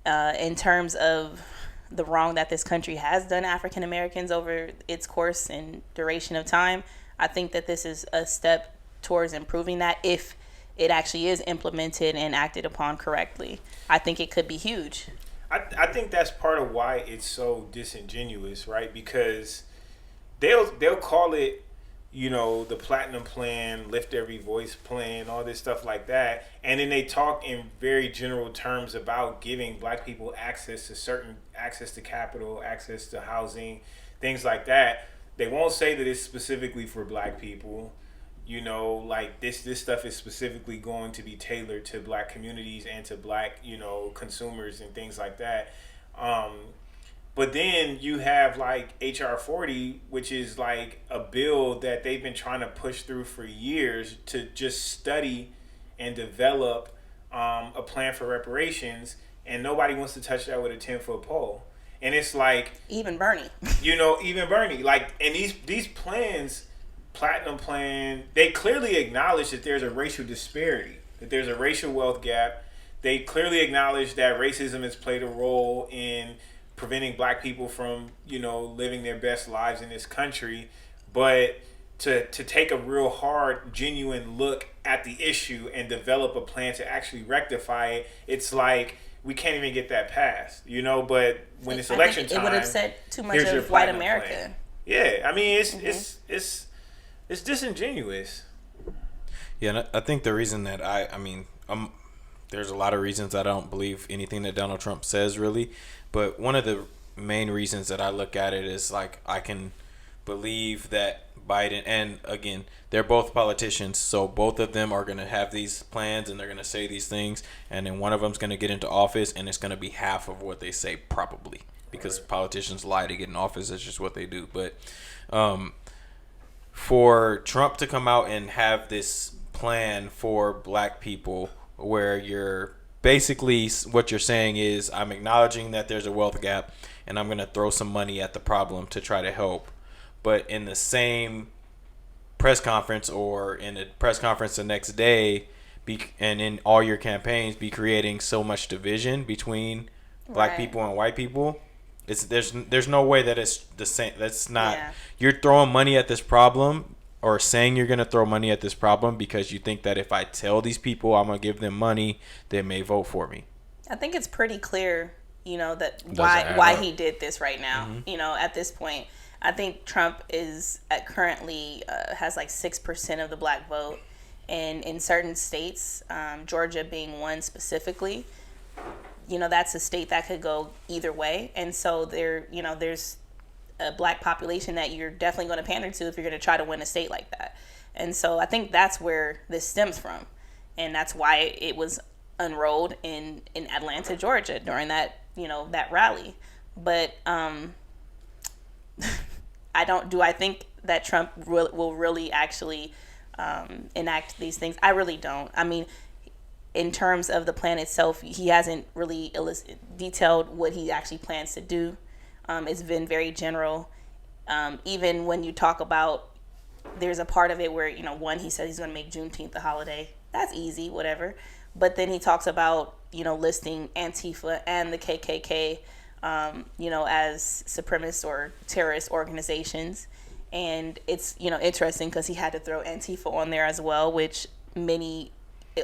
in terms of the wrong that this country has done African Americans over its course and duration of time, I think that this is a step towards improving that if it actually is implemented and acted upon correctly. I think it could be huge. I think that's part of why it's so disingenuous, right? Because they'll call it, the platinum plan, lift every voice plan, all this stuff like that. And then they talk in very general terms about giving Black people access to capital, access to housing, things like that. They won't say that it's specifically for Black people. Like this stuff is specifically going to be tailored to Black communities and to Black, consumers and things like that. But then you have like HR 40, which is like a bill that they've been trying to push through for years to just study and develop a plan for reparations, and nobody wants to touch that with a 10-foot pole. And it's like even Bernie, like, and these plans, platinum plan, they clearly acknowledge that there's a racial disparity, that there's a racial wealth gap. They clearly acknowledge that racism has played a role in preventing Black people from, living their best lives in this country. But to take a real hard, genuine look at the issue and develop a plan to actually rectify it, it's like we can't even get that passed, but when it's election time, it would have said too much of white America. Plan. Yeah, I mean, it's disingenuous. Yeah, and I think the reason that there's a lot of reasons I don't believe anything that Donald Trump says, really. But one of the main reasons that I look at it is, like, I can believe that Biden, and again, they're both politicians, so both of them are going to have these plans and they're going to say these things, and then one of them's going to get into office and it's going to be half of what they say, probably, because politicians lie to get in office. That's just what they do. But for Trump to come out and have this plan for Black people, where you're basically, what you're saying is, I'm acknowledging that there's a wealth gap and I'm going to throw some money at the problem to try to help. But in the same press conference, or in a press conference the next day, and in all your campaigns, be creating so much division between Black people and white people. There's no way that it's the same. That's not. Yeah. You're throwing money at this problem, or saying you're going to throw money at this problem because you think that if I tell these people I'm going to give them money, they may vote for me. I think it's pretty clear, that why he did this right now. Mm-hmm. At this point, I think Trump is currently has like 6% of the Black vote, and in certain states, Georgia being one specifically, that's a state that could go either way, and so there's a Black population that you're definitely going to pander to if you're going to try to win a state like that. And so I think that's where this stems from, and that's why it was unrolled in Atlanta, Georgia during that that rally. But I think that Trump will really actually enact these things? I really don't. I mean, in terms of the plan itself, he hasn't really detailed what he actually plans to do. It's been very general. Even when you talk about, there's a part of it where, one, he said he's going to make Juneteenth a holiday. That's easy, whatever. But then he talks about, listing Antifa and the KKK, as supremacist or terrorist organizations. And it's, interesting because he had to throw Antifa on there as well, which many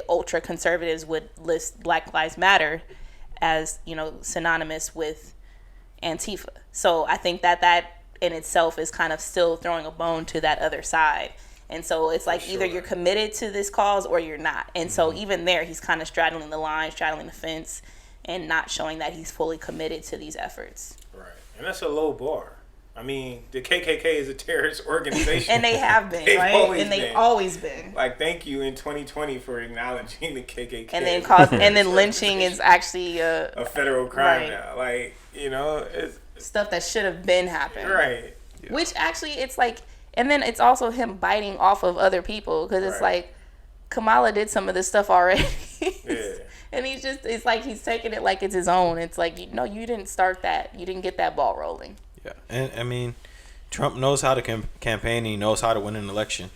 ultra conservatives would list Black Lives Matter as, synonymous with Antifa. So I think that in itself is kind of still throwing a bone to that other side. And so it's like either you're committed to this cause or you're not. And so even there, he's kind of straddling the line, straddling the fence, and not showing that he's fully committed to these efforts. Right. And that's a low bar. I mean, the KKK is a terrorist organization. And they have been, They've right? always And they've been. always been. Like, thank you in 2020 for acknowledging the KKK. And then lynching is actually a federal crime right. now. Like, you know, it's stuff that should have been happened. right. Which actually, it's like, and then it's also him biting off of other people, because it's Right. like Kamala did some of this stuff already. Yeah. And it's like he's taking it like it's his own. It's like, no, you didn't start that. You didn't get that ball rolling. Yeah, and I mean, Trump knows how to campaign. He knows how to win an election.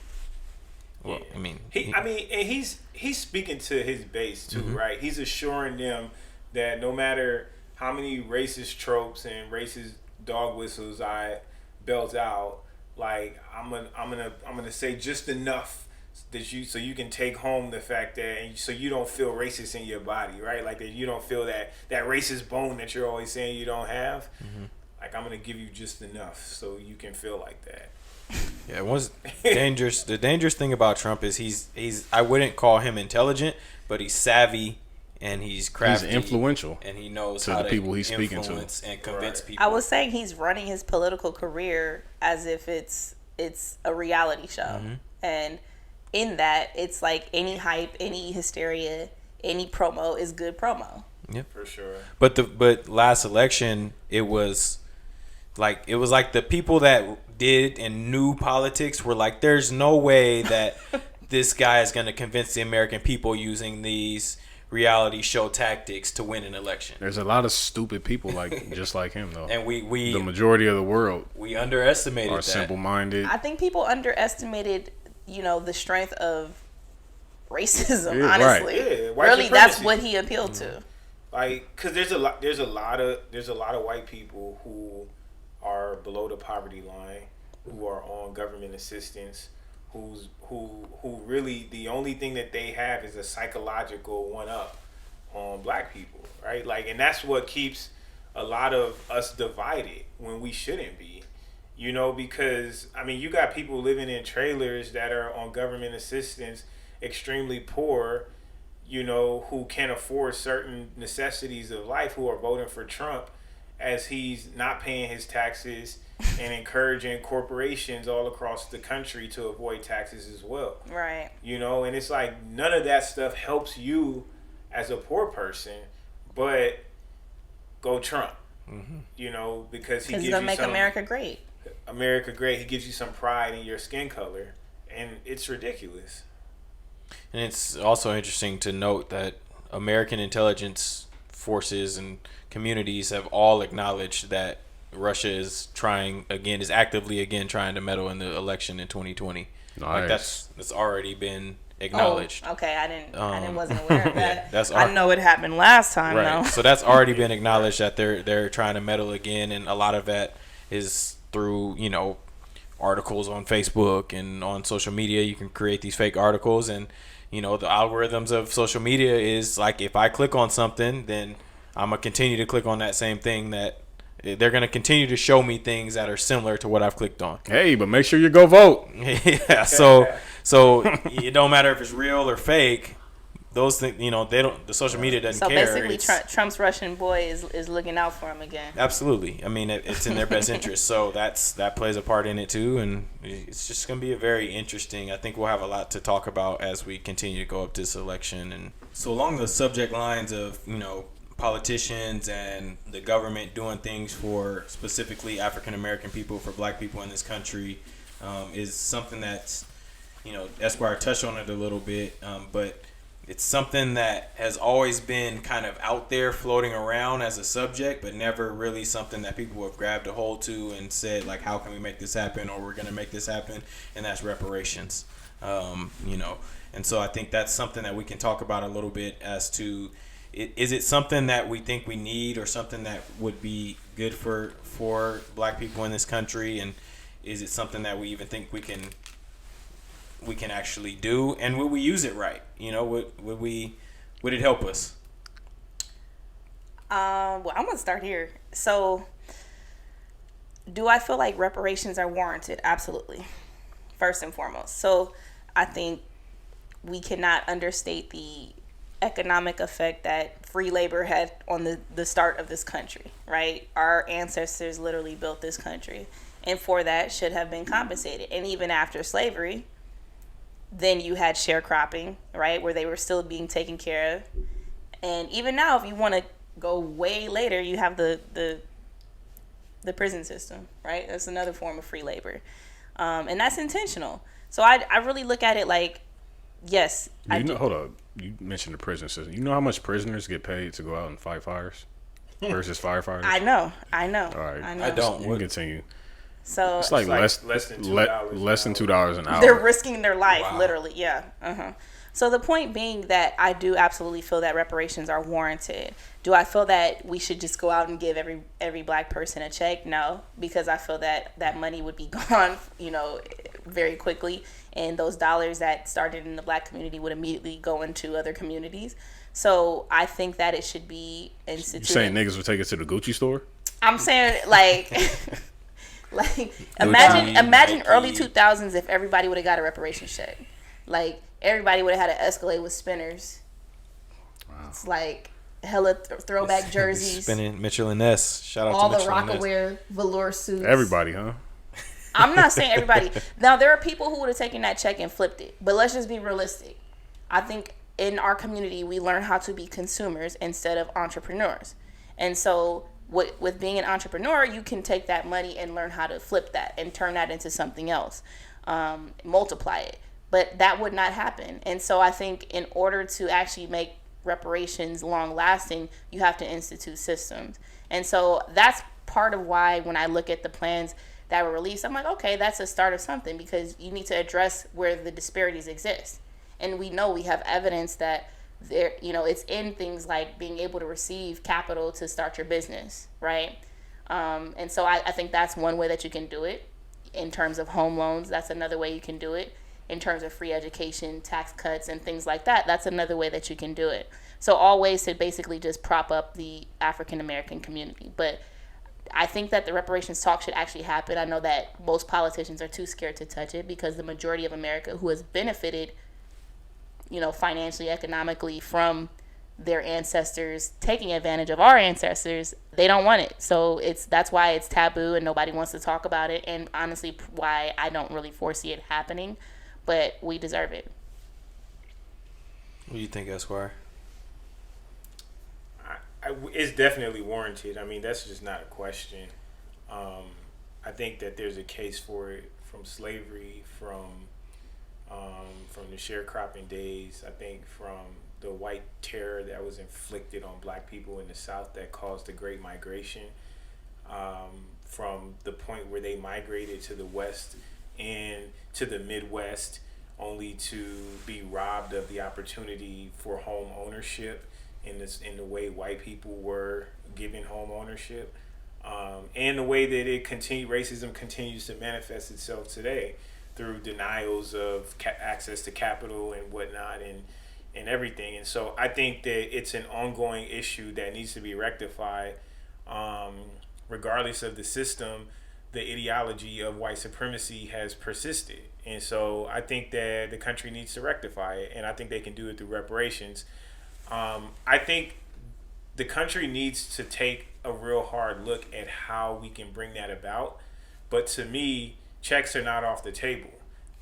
Well, I mean, and he's speaking to his base too, right? He's assuring them that no matter how many racist tropes and racist dog whistles I belt out, like I'm gonna say just enough that you can take home the fact that, and so you don't feel racist in your body, right? Like that you don't feel that racist bone that you're always saying you don't have. Like, I'm gonna give you just enough so you can feel like that. yeah, what's dangerous? The dangerous thing about Trump is he's I wouldn't call him intelligent, but he's savvy and he's crafty. He's influential, and he knows to how the to people he's speaking to influence and convince Right. people. I was saying he's running his political career as if it's a reality show. And in that, it's like any hype, any hysteria, any promo is good promo. For sure. But last election, it was like the people that did and knew politics were like, there's no way that this guy is going to convince the American people using these reality show tactics to win an election. There's a lot of stupid people just like him though. And we the majority of the world we underestimated are that. simple-minded. I think people underestimated, the strength of racism. Yeah, honestly, right. Yeah, white really, that's supremacy. what he appealed to. Like, cause there's a lot of white people who are below the poverty line, who are on government assistance, who really the only thing that they have is a psychological one up on black people, right? Like, and that's what keeps a lot of us divided when we shouldn't be, because I mean, you got people living in trailers that are on government assistance, extremely poor, who can't afford certain necessities of life, who are voting for Trump as he's not paying his taxes and encouraging corporations all across the country to avoid taxes as well. Right. And it's like none of that stuff helps you as a poor person, but go Trump. Because he gives he'll you make some America great. America great. He gives you some pride in your skin color, and it's ridiculous. And it's also interesting to note that American intelligence forces and communities have all acknowledged that Russia is actively trying to meddle in the election in 2020. Nice. That's already been acknowledged. Oh, okay, I wasn't aware of that. That's I know it happened last time, right. though. So that's already been acknowledged that they're trying to meddle again, and a lot of that is through articles on Facebook and on social media. You can create these fake articles, and the algorithms of social media is like, if I click on something, then I'm gonna continue to click on that same thing. That they're gonna continue to show me things that are similar to what I've clicked on. Hey, but make sure you go vote. Yeah. So it don't matter if it's real or fake. Those things, they don't. The social media doesn't So care. basically, Trump's Russian boy is looking out for him again. Absolutely. I mean, it's in their best interest. So that plays a part in it too, and it's just going to be a very interesting. I think we'll have a lot to talk about as we continue to go up this election. And so along the subject lines of politicians and the government doing things for specifically African American people, for black people in this country, is something that's Esquire touched on it a little bit, but it's something that has always been kind of out there floating around as a subject, but never really something that people have grabbed a hold to and said, like, how can we make this happen, or we're going to make this happen, and that's reparations. And so I think that's something that we can talk about a little bit as to, is it something that we think we need, or something that would be good for black people in this country, and is it something that we even think we can actually do, and would we use it right? Would it help us? Well, I'm gonna start here. So, do I feel like reparations are warranted? Absolutely, first and foremost. So, I think we cannot understate the economic effect that free labor had on the start of this country, right? Our ancestors literally built this country, and for that should have been compensated. And even after slavery, then you had sharecropping, right, where they were still being taken care of. And even now, if you want to go way later, you have the prison system, right? That's another form of free labor, and that's intentional. So I really look at it like, yes. Hold up. You mentioned the prison system. You know how much prisoners get paid to go out and fight fires versus firefighters? I know. All right. I know. I don't. You can continue. So It's like less than $2 an hour. they're risking their life, Wow. literally. Yeah. So the point being that I do absolutely feel that reparations are warranted. Do I feel that we should just go out and give every black person a check? No, because I feel that money would be gone, very quickly, and those dollars that started in the black community would immediately go into other communities. So I think that it should be instituted. You saying niggas would take it to the Gucci store? I'm saying like imagine early 2000s if everybody would have got a reparations check. Like everybody would have had an Escalade with spinners. Wow. It's like hella throwback jerseys. Spinning Mitchell and Ness. Shout out all to the Mitchell and Ness. Rockaware velour suits. Everybody, huh? I'm not saying everybody. Now there are people who would have taken that check and flipped it. But let's just be realistic. I think in our community we learn how to be consumers instead of entrepreneurs. And so with being an entrepreneur, you can take that money and learn how to flip that and turn that into something else, multiply it. But that would not happen. And so I think in order to actually make reparations long lasting, you have to institute systems. And so that's part of why when I look at the plans that were released, I'm like, okay, that's a start of something, because you need to address where the disparities exist. And we know we have evidence that there, it's in things like being able to receive capital to start your business, right? And so I think that's one way that you can do it. In terms of home loans, that's another way you can do it. In terms of free education, tax cuts, and things like that, that's another way that you can do it. So all ways to basically just prop up the African American community. But I think that the reparations talk should actually happen. I know that most politicians are too scared to touch it because the majority of America who has benefited, financially, economically from their ancestors taking advantage of our ancestors, they don't want it. So that's why it's taboo and nobody wants to talk about it, and honestly why I don't really foresee it happening, but we deserve it. What do you think, Esquire? It's definitely warranted. I mean, that's just not a question. I think that there's a case for it from slavery, from the sharecropping days. I think from the white terror that was inflicted on black people in the South that caused the Great Migration, from the point where they migrated to the West and to the Midwest only to be robbed of the opportunity for home ownership in the way white people were given home ownership, and the way that racism continues to manifest itself today through denials of access to capital and whatnot and everything. And so I think that it's an ongoing issue that needs to be rectified, regardless of the system. The ideology of white supremacy has persisted. And so I think that the country needs to rectify it, and I think they can do it through reparations. I think the country needs to take a real hard look at how we can bring that about. But to me, checks are not off the table.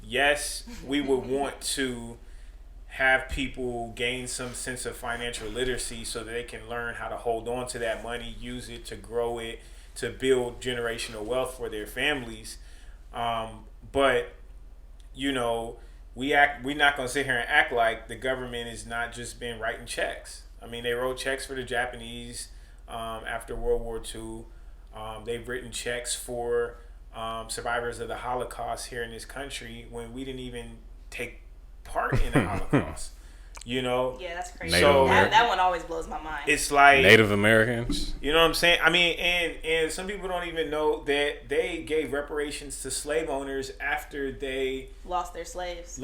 Yes, we would want to have people gain some sense of financial literacy so that they can learn how to hold on to that money, use it to grow it, to build generational wealth for their families. But, we're not going to sit here and act like the government has not just been writing checks. I mean, they wrote checks for the Japanese after World War II. They've written checks for survivors of the Holocaust here in this country when we didn't even take part in the Holocaust. Yeah, that's crazy. So that one always blows my mind. It's like Native Americans. You know what I'm saying? I mean, and some people don't even know that they gave reparations to slave owners after they lost their slaves.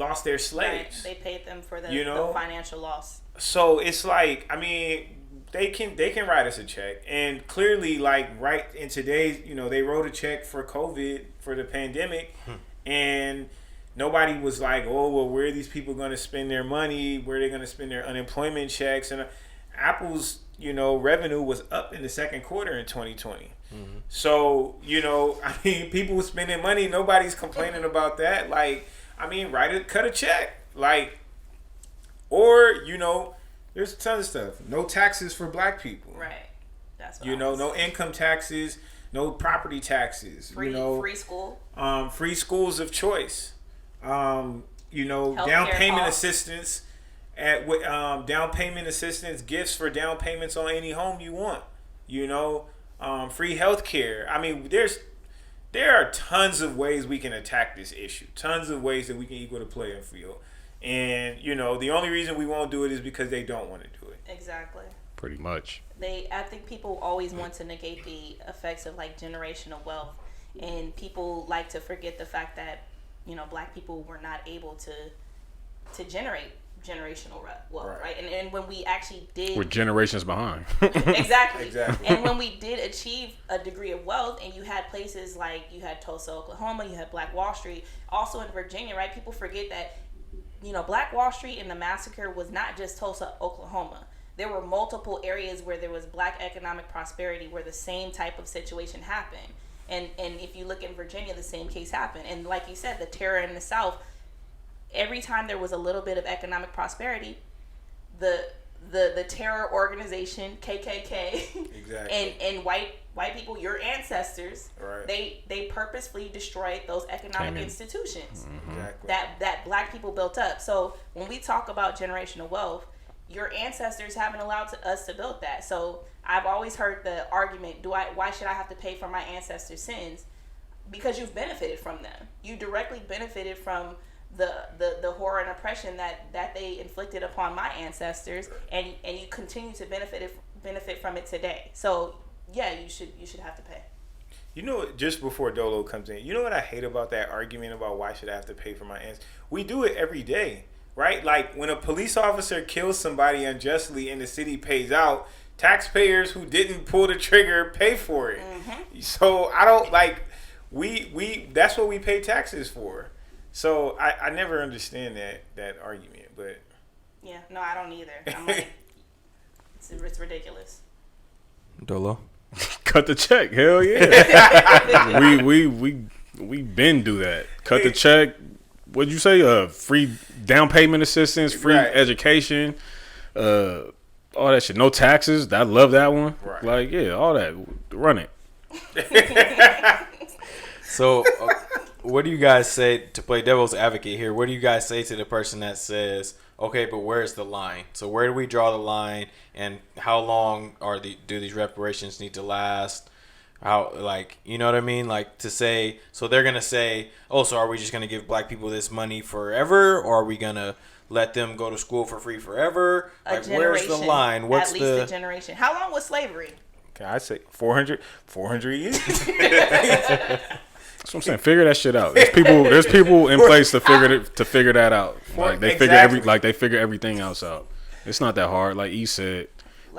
Right. They paid them for the financial loss. So it's like, I mean, they can write us a check, and clearly, like right in today's, they wrote a check for COVID, for the pandemic, and nobody was like, oh, well, where are these people going to spend their money? Where are they going to spend their unemployment checks? And Apple's, revenue was up in the second quarter in 2020. Mm-hmm. So, I mean, people were spending money. Nobody's complaining about that. Like, I mean, cut a check. Like, or, there's tons of stuff. No taxes for black people. Right. That's what no income taxes, no property taxes. Free school. Free schools of choice. Down payment assistance down payment assistance, gifts for down payments on any home you want. Free health care. I mean, there are tons of ways we can attack this issue. Tons of ways that we can equal the playing field. And, the only reason we won't do it is because they don't want to do it. Exactly. Pretty much. I think people always want to negate the effects of like generational wealth, and people like to forget the fact that black people were not able to generate generational wealth, right? And when we actually did, we're generations behind. Exactly. And when we did achieve a degree of wealth, and you had places like you had Tulsa, Oklahoma, you had Black Wall Street, also in Virginia, right? People forget that Black Wall Street and the massacre was not just Tulsa, Oklahoma. There were multiple areas where there was black economic prosperity where the same type of situation happened. And if you look in Virginia, the same case happened. And like you said, the terror in the South, every time there was a little bit of economic prosperity, the terror organization, KKK, exactly. and white people, your ancestors, right. they purposefully destroyed those economic institutions exactly. that black people built up. So when we talk about generational wealth, your ancestors haven't allowed us to build that. So I've always heard the argument, why should I have to pay for my ancestors' sins? Because you've benefited from them. You directly benefited from the horror and oppression that they inflicted upon my ancestors, and you continue to benefit from it today. So yeah, you should have to pay. Just before Dolo comes in, what I hate about that argument about why should I have to pay for my ancestors? We do it every day. Right? Like when a police officer kills somebody unjustly and the city pays out, taxpayers who didn't pull the trigger pay for it. Mm-hmm. So I don't we that's what we pay taxes for. So I never understand that argument, but yeah, no, I don't either. I'm like, it's ridiculous. Dolo, cut the check. Hell yeah. we been do that. Cut the check. What'd you say? Free down payment assistance, free education, all that shit. No taxes. I love that one. Right. Like, yeah, all that. Run it. So, what do you guys say, to play devil's advocate here? What do you guys say to the person that says, okay, but where's the line? So where do we draw the line, and how long do these reparations need to last? How, like, you know what I mean? Like, to say, so they're going to say, oh, so are we just going to give black people this money forever? Or are we going to let them go to school for free forever? Like, where's the line? What's at least a generation. How long was slavery? Can I say 400 years? That's what I'm saying. Figure that shit out. There's people in place to figure that out. Like they figure everything else out. It's not that hard. Like E said,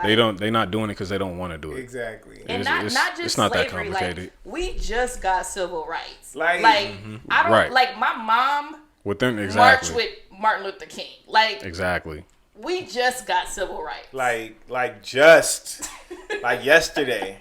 they're not doing it because they don't want to do it. Exactly. And not just it's not slavery. that complicated. Like, we just got civil rights. Like I don't right. like my mom. With them exactly. Marched with Martin Luther King. Like exactly. We just got civil rights. Like yesterday,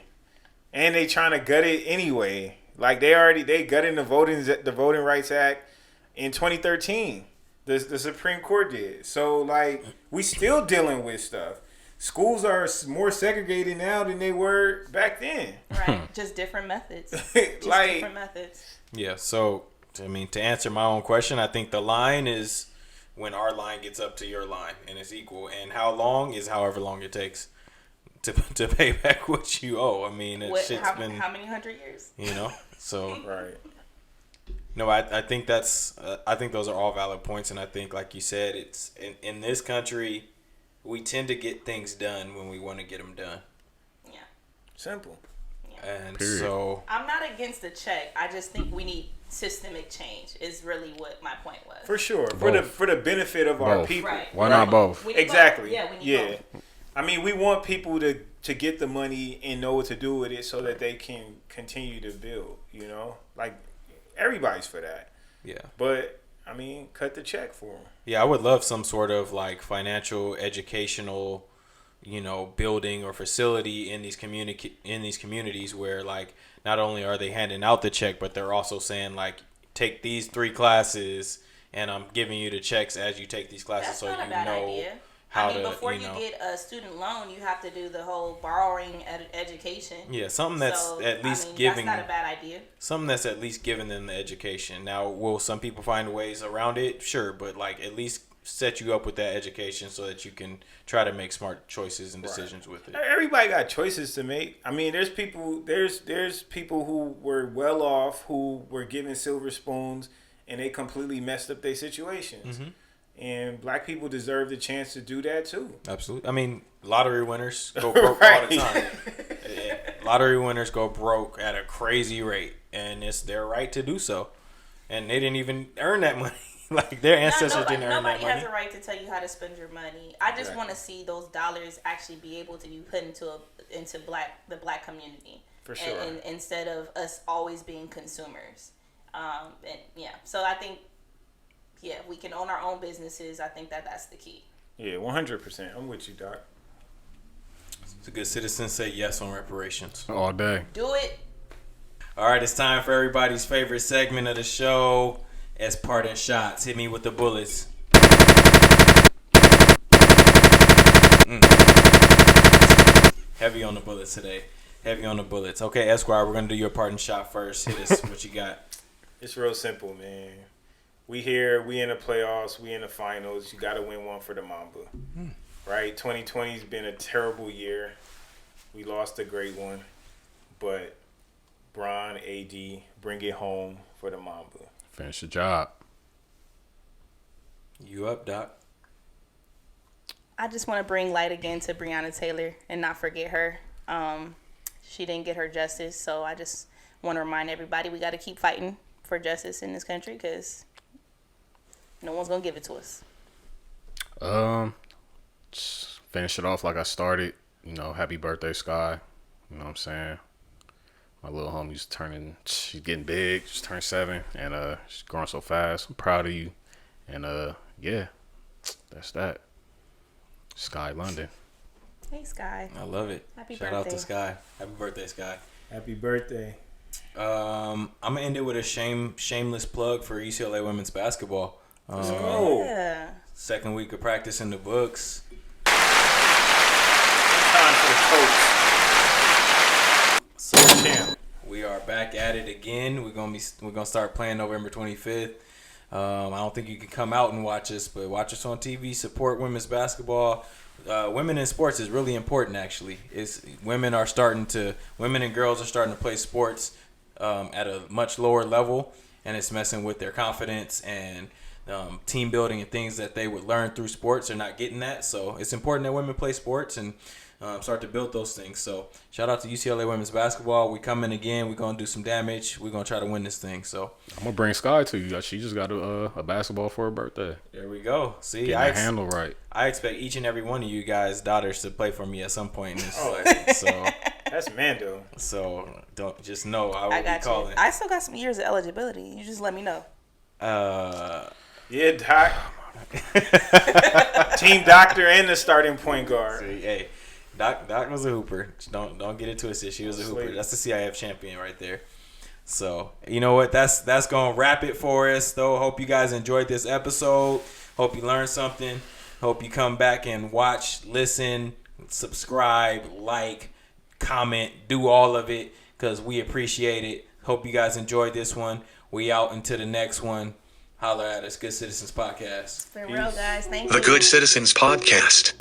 and they trying to gut it anyway. Like they gutted the Voting Rights Act in 2013. The Supreme Court did. So like we still dealing with stuff. Schools are more segregated now than they were back then. Right. Just different methods. Different methods. Yeah. So I mean, to answer my own question, I think the line is when our line gets up to your line and it's equal, and how long is however long it takes to pay back what you owe. I mean, how many 100 years? You know, so right. No, I think I think those are all valid points, and I think, like you said, it's in this country, we tend to get things done when we want to get them done. Yeah. Simple. Yeah. And period. so I'm not against the check. I just think we need systemic change. Is really what my point was. For sure. Both. For the benefit of our people. Right. Why not both? Exactly. Both. Yeah. We need both. I mean, we want people to get the money and know what to do with it so that they can continue to build, you know? Like, everybody's for that. yeah. But, I mean, cut the check for them. Yeah, I would love some sort of like financial, educational, building or facility in these communities where like not only are they handing out the check, but they're also saying like, take these 3 classes and I'm giving you the checks as you take these classes. That's so not you a bad know idea. how I mean, to, before you get a student loan, you have to do the whole borrowing education. Yeah, something that's at least giving. That's not a bad idea. Something that's at least giving them the education. Now, will some people find ways around it? Sure, but like at least set you up with that education so that you can try to make smart choices and decisions with it. Everybody got choices to make. I mean, there's people who were well off, who were given silver spoons, and they completely messed up their situations. Mm-hmm. And black people deserve the chance to do that too. Absolutely. I mean, lottery winners go broke all the time. Lottery winners go broke at a crazy rate, and it's their right to do so. And they didn't even earn that money. Like their ancestors didn't earn that money. Nobody has a right to tell you how to spend your money. I just want to see those dollars actually be able to be put into the black community. For sure. And instead of us always being consumers. So I think, we can own our own businesses. I think that's the key. Yeah, 100%. I'm with you, Doc. It's a good citizen say yes on reparations. All day. Do it. All right, it's time for everybody's favorite segment of the show. As parting shots, hit me with the bullets. Heavy on the bullets today. Heavy on the bullets. Okay, Esquire, we're gonna do your parting shot first. Hit us. What you got? It's real simple, man. We here. We in the playoffs. We in the finals. You got to win one for the Mamba, right? 2020's been a terrible year. We lost a great one, but Bron, AD, bring it home for the Mamba. Finish the job. You up, Doc? I just want to bring light again to Breonna Taylor and not forget her. She didn't get her justice, so I just want to remind everybody we got to keep fighting for justice in this country because no one's going to give it to us. Just finish it off like I started. Happy birthday, Sky. You know what I'm saying? My little homie's she's getting big. She's turned 7, and she's growing so fast. I'm proud of you. And that's that. Sky London. Hey, Sky. I love it. Happy Shout birthday. out to Sky. Happy birthday, Sky. Happy birthday. I'm gonna end it with a shameless plug for UCLA women's basketball. Let's go. Yeah. Second week of practice in the books. Time for the coach. So we are back at it again. We're gonna start playing November 25th. I don't think you can come out and watch us, but watch us on TV. Support women's basketball. Women in sports is really important. Actually, women and girls are starting to play sports at a much lower level, and it's messing with their confidence and team building and things that they would learn through sports. They're not getting that, so it's important that women play sports and start to build those things. So shout out to UCLA women's basketball. We come in again. We're gonna do some damage. We're gonna try to win this thing. So I'm gonna bring Sky to you. She just got a basketball for her birthday. there we go. See, Getting the handle right. I expect each and every one of you guys' daughters to play for me at some point in this life. So That's Mando. So don't just know I will I got be calling. you. I still got some years of eligibility. You just let me know. Yeah, Doc. Team doctor and the starting point guard. See, hey, Doc was a hooper. Don't get it twisted. She was a hooper. That's the CIF champion right there. So you know what? That's gonna wrap it for us. Though. Hope you guys enjoyed this episode. Hope you learned something. Hope you come back and watch, listen, subscribe, like, comment, do all of it because we appreciate it. Hope you guys enjoyed this one. We out into the next one. Holler at us, Good Citizens Podcast. For real, guys. Thank you. The Good Citizens Podcast.